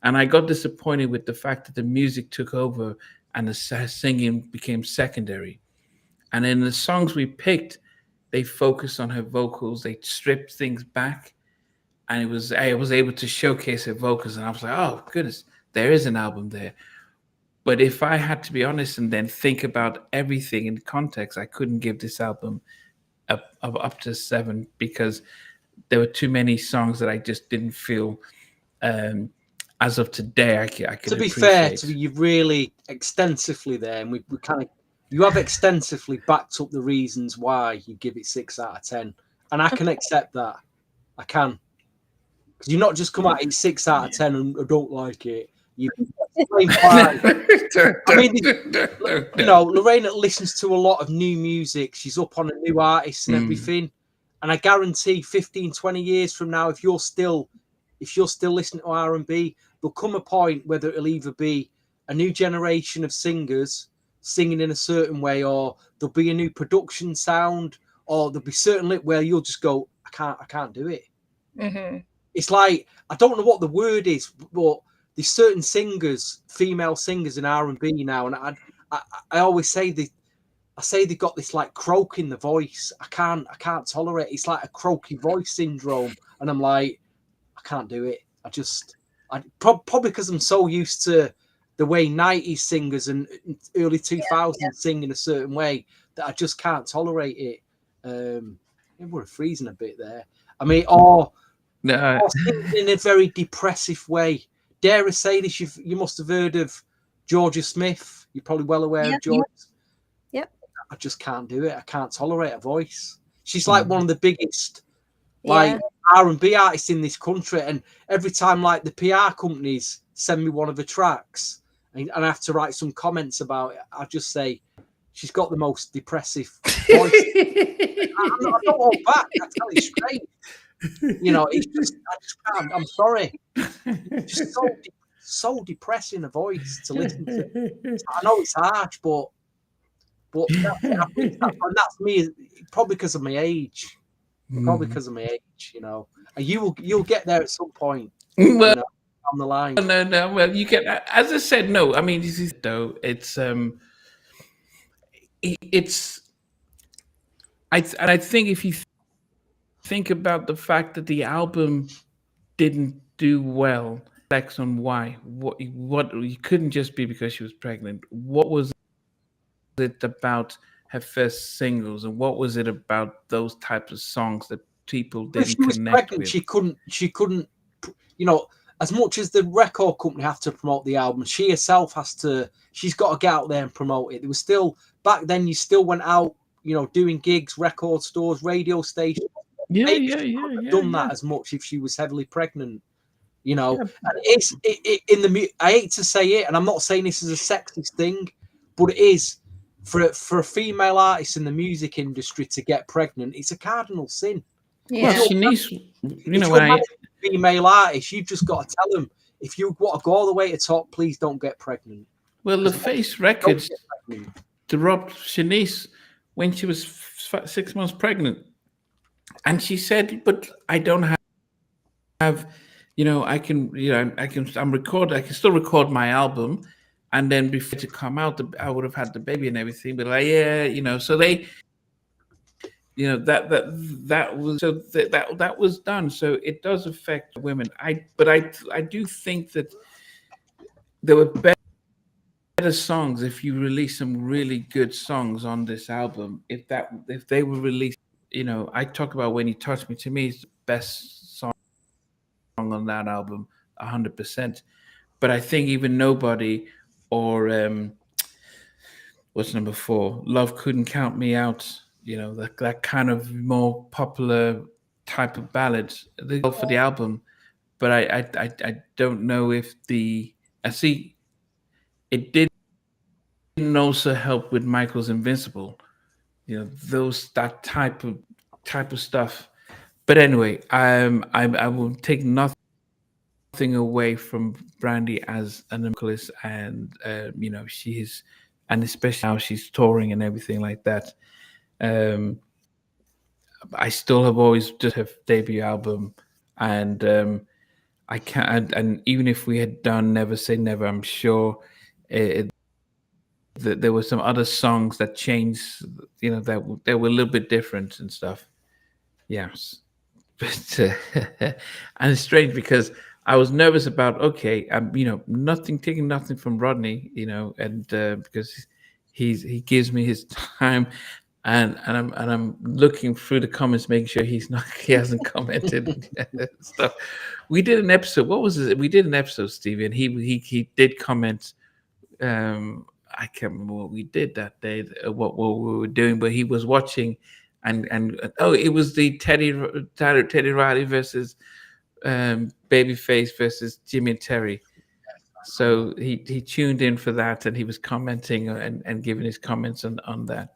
And I got disappointed with the fact that the music took over and the singing became secondary. And in the songs we picked, they focused on her vocals. They stripped things back. And I was able to showcase her vocals, and I was like, oh goodness, there is an album there. But if I had to be honest and then think about everything in context, I couldn't give this album up to 7 because there were too many songs that I just didn't feel. As of today, I could. To be fair, you've really extensively there, and we you have extensively backed up the reasons why you give it 6 out of 10, and I can accept that. I can. Because you're not just come out at 6 out of 10 and I don't like it. You I mean, Lorraine listens to a lot of new music. She's up on a new artist and everything. And I guarantee 15, 20 years from now, if you're still listening to R&B, there'll come a point where it'll either be a new generation of singers singing in a certain way, or there'll be a new production sound, or there'll be certain where you'll just go, I can't do it. Mm-hmm. It's like, I don't know what the word is, but there's certain singers, female singers in R&B now, and I always say they've got this like croak in the voice. I can't tolerate it. It's like a croaky voice syndrome, and I'm like, I can't do it. Probably because I'm so used to the way 90s singers and early 2000s sing in a certain way that I just can't tolerate it. We're freezing a bit there. I mean, or in a very depressive way. Dare I say this? You must have heard of Georgia Smith. You're probably well aware of Georgia. Yep. I just can't do it. I can't tolerate her voice. She's like one of the biggest R&B artists in this country, and every time like the PR companies send me one of the tracks and I have to write some comments about it, I just say she's got the most depressive voice. I don't hold back. I tell you straight. It's just, I just can't. I'm sorry. It's just so depressing a voice to listen to. I know it's harsh, but I think and that's me. Probably because of my age. Probably because of my age, And you'll get there at some point. Well, down the line. No. Well, you can, as I said, no. I mean, this is though. It's I think if you think about the fact that the album didn't do well, reflects on why. What you couldn't just be because she was pregnant. What was it about her first singles, and what was it about those types of songs that people didn't if she was connect pregnant, with? she couldn't, you know, as much as the record company have to promote the album, she herself she's got to get out there and promote it. There was still, back then, you still went out, you know, doing gigs, record stores, radio stations. Yeah. Done that as much if she was heavily pregnant, you know. And I hate to say it, and I'm not saying this is a sexist thing, but it is for a female artist in the music industry to get pregnant. It's a cardinal sin. Yeah. Well, Shanice, you know, when I female artist, you've just got to tell them, if you want to go all the way to top, please don't get pregnant. Well, the Face Records dropped Shanice when she was 6 months pregnant, and she said, "But I don't have, you know, I can still record my album, and then before to come out, I would have had the baby and everything." But like, yeah, you know, so they, you know, that was done. So it does affect women. I do think that there were better songs if you release some really good songs on this album. If they were released, you know, I talk about When You Touch Me. To me, it's the best song on that album, 100%. But I think even Nobody or what's number 4, Love Couldn't Count Me Out. You know, that kind of more popular type of ballads, they go for the album. But I don't know if it didn't also help with Michael's Invincible. You know, that type of stuff. But anyway, I will take nothing away from Brandy as an vocalist, and you know, and especially how she's touring and everything like that. I still have always just her debut album, and I can't. And even if we had done Never Say Never, I'm sure that there were some other songs that changed. You know, that they were a little bit different and stuff. Yes, but and it's strange because I was nervous about, okay, you know, taking nothing from Rodney, you know, and because he gives me his time. And I'm looking through the comments, making sure he hasn't commented stuff. We did an episode. What was it? We did an episode, Stevie, and he did comment. I can't remember what we did that day, what we were doing, but he was watching, and it was the Teddy Riley versus Babyface versus Jimmy and Terry. So he tuned in for that, and he was commenting and giving his comments on that.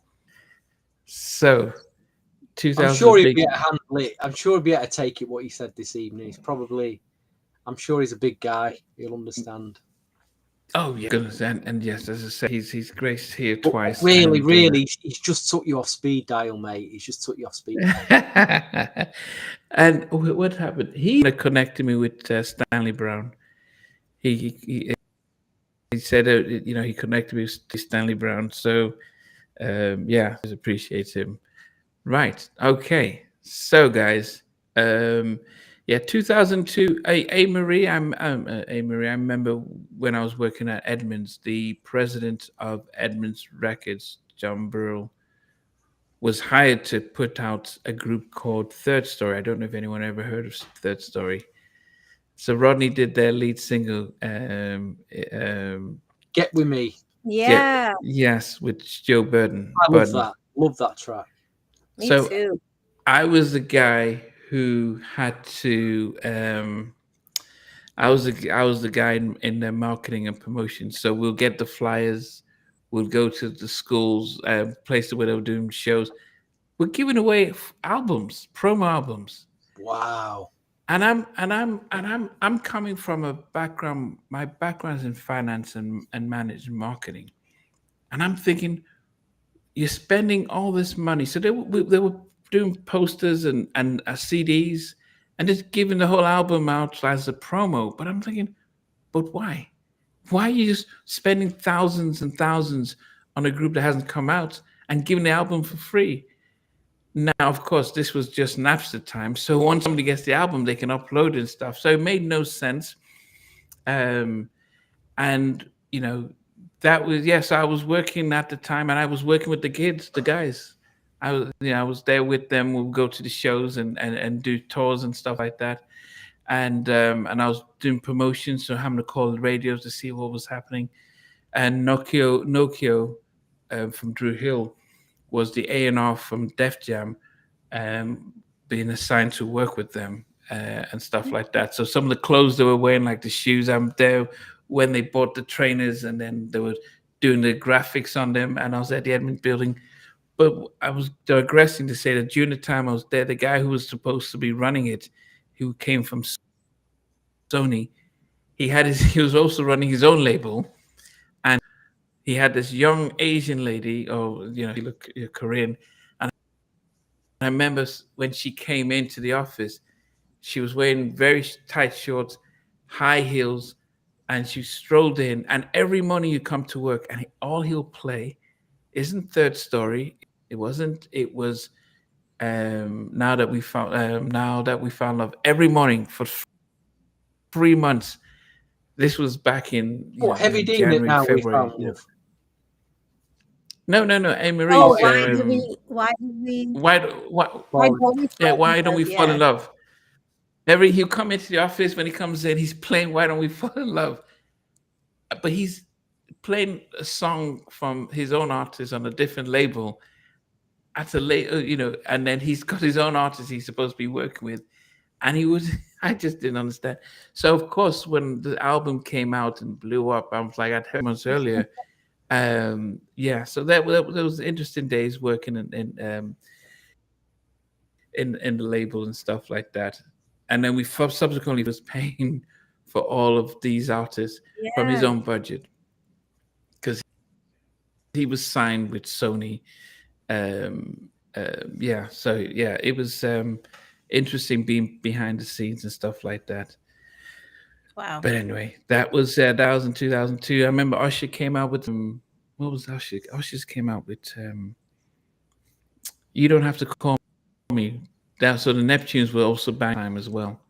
So, I'm sure he'd be able to handle it. I'm sure he'd be able to take it what he said this evening. I'm sure he's a big guy. He'll understand. Oh yeah, goodness, and yes, as I say, he's graced here twice. Really, he's just took you off speed dial, mate. He's just took you off speed dial. And what happened? He connected me with Stanley Brown. He said, you know, he connected me with Stanley Brown. So. Yeah, I appreciate him. Right. Okay. So, guys, 2002. A Marie. A Marie. I remember when I was working at Edmunds, the president of Edmunds Records, John Burrell, was hired to put out a group called Third Story. I don't know if anyone ever heard of Third Story. So Rodney did their lead single, "Get With Me." Yeah. Yes, with Joe Burden. I love that. Love that track. Me too. I was the guy who had to. I was the guy in the marketing and promotion. So we'll get the flyers. We'll go to the schools, places where they were doing shows. We're giving away albums, promo albums. Wow. And I'm coming from a background. My background is in finance and management marketing, and I'm thinking, you're spending all this money. So they were doing posters and CDs, and just giving the whole album out as a promo. But I'm thinking, But why? Why are you just spending thousands and thousands on a group that hasn't come out and giving the album for free? Now, of course, this was just Napster time. So once somebody gets the album, they can upload it and stuff. So it made no sense. And, you know, that was, yes, I was working at the time, and I was working with the kids, the guys. I was there with them. We'll go to the shows and do tours and stuff like that. And I was doing promotions, so having to call the radios to see what was happening. And Nokia from Drew Hill was the A&R from Def Jam, being assigned to work with them and stuff like that. So some of the clothes they were wearing, like the shoes, I'm there when they bought the trainers, and then they were doing the graphics on them. And I was at the admin building. But I was digressing to say that during the time I was there, the guy who was supposed to be running it, who came from Sony, he was also running his own label, and he had this young Asian lady, or you look Korean, and I remember when she came into the office, she was wearing very tight shorts, high heels, and she strolled in. And every morning you come to work, and all he'll play isn't Third Story. It wasn't. It was now that we found love. Every morning for 3 months. This was back in Heavy D January, now February. No. Marie. Oh, why don't we fall in love? He'll come into the office. When he comes in, he's playing Why Don't We Fall in Love? But he's playing a song from his own artist on a different label at a later, and then he's got his own artist he's supposed to be working with. And I just didn't understand. So of course, when the album came out and blew up, I was like, I'd heard months earlier. So that was interesting days working in the label and stuff like that. And then we subsequently was paying for all of these artists from his own budget, because he was signed with Sony. It was interesting being behind the scenes and stuff like that. Wow. But anyway, that was in 2002. I remember Usher came out with what was Usher? Usher came out with You Don't Have to Call Me. So the Neptunes were also bang time as well.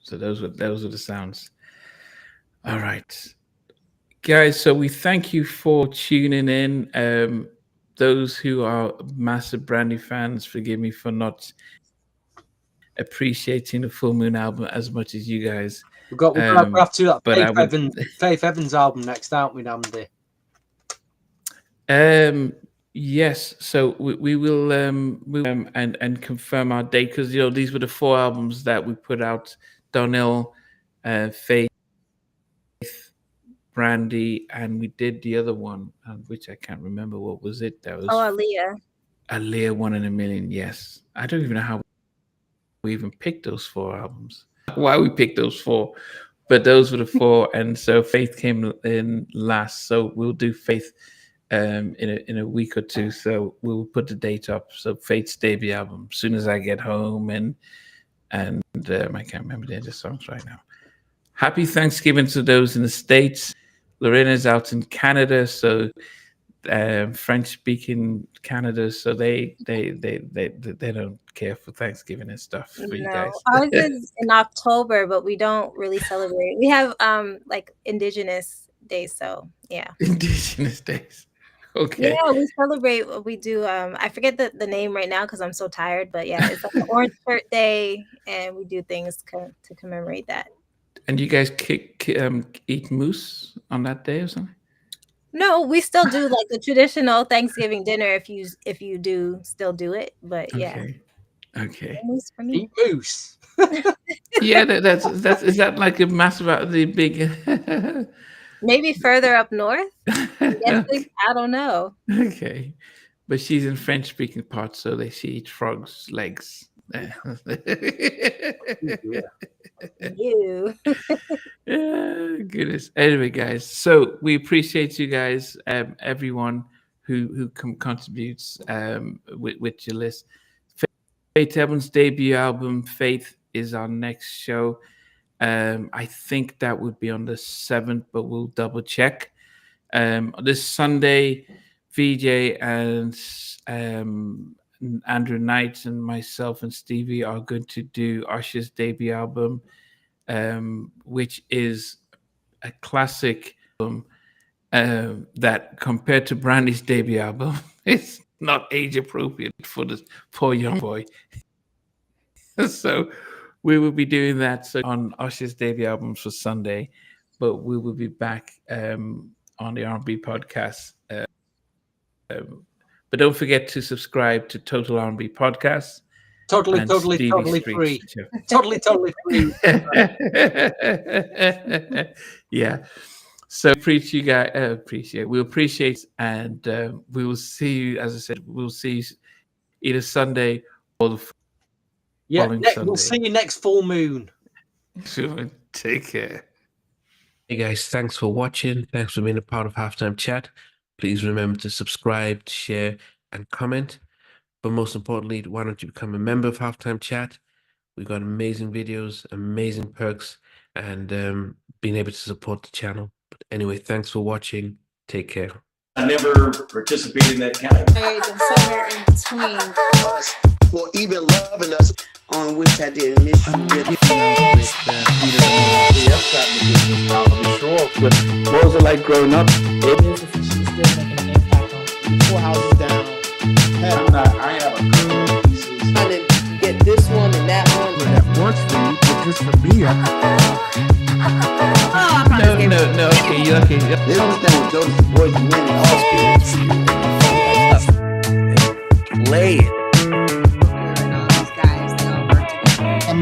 So those were the sounds. All right, guys. So we thank you for tuning in. Those who are massive Brandy fans, forgive me for not appreciating the Full Moon album as much as you guys. We'll have to do that Faith Evans album next, aren't we, Andy? Yes. So we will and confirm our date, because these were the 4 albums that we put out: Donnell, Faith, Brandy, and we did the other one, which I can't remember. What was it? That was Aaliyah, 1 in a Million. Yes. I don't even know how we even picked those 4 albums. Why we picked those 4, but those were the 4. And so Faith came in last. So we'll do Faith in a week or two. So we'll put the date up. So Faith's debut album, as soon as I get home, and I can't remember the other songs right now. Happy Thanksgiving to those in the States. Lorena's out in Canada, so French-speaking Canada, so they don't care for Thanksgiving and stuff for you guys. Ours is in October, but we don't really celebrate. We have like Indigenous days, so yeah. Indigenous days. Okay. Yeah, we celebrate what we do. I forget the name right now because I'm so tired, but yeah, it's like an Orange Shirt Day, and we do things to commemorate that. And you guys eat moose on that day or something? No, we still do like the traditional Thanksgiving dinner if you do still do it, but yeah. Okay. Moose for me. Eat moose. Yeah, that's is that like a massive the big Maybe further up north? I don't know. Okay. But she's in French speaking parts, so she eats frogs' legs. You. Goodness. Anyway, guys, so we appreciate you guys, everyone who contributes with your list. Faith Evans' debut album, Faith, is our next show. I think that would be on the 7th, but we'll double check. This Sunday, VJ and Andrew Knight and myself and Stevie are going to do Usher's debut album, which is a classic album that, compared to Brandy's debut album, it's not age appropriate for this poor young boy. So we will be doing that on Usher's debut album for Sunday, but we will be back on the R&B podcast. But don't forget to subscribe to Total R&B Podcast. Totally free. Totally free. Yeah. So appreciate you guys. We appreciate, and we will see you. As I said, we'll see you either Sunday or the following Sunday. We'll see you next full moon. Sure. Take care. Hey guys, thanks for watching. Thanks for being a part of Halftime Chat. Please remember to subscribe, share, and comment. But most importantly, why don't you become a member of Halftime Chat? We've got amazing videos, amazing perks, and being able to support the channel. But anyway, thanks for watching. Take care. I never participated in that kind of. And somewhere in between us for even loving us, on which I didn't miss you with. What was it like growing up? She's still making an impact on 4 houses down. I have a couple of pieces. Trying to get this one and that one. That works for you, but just for me, No. Okay, you're okay. They don't understand what Jonas' boys and men and all spirits. Play it.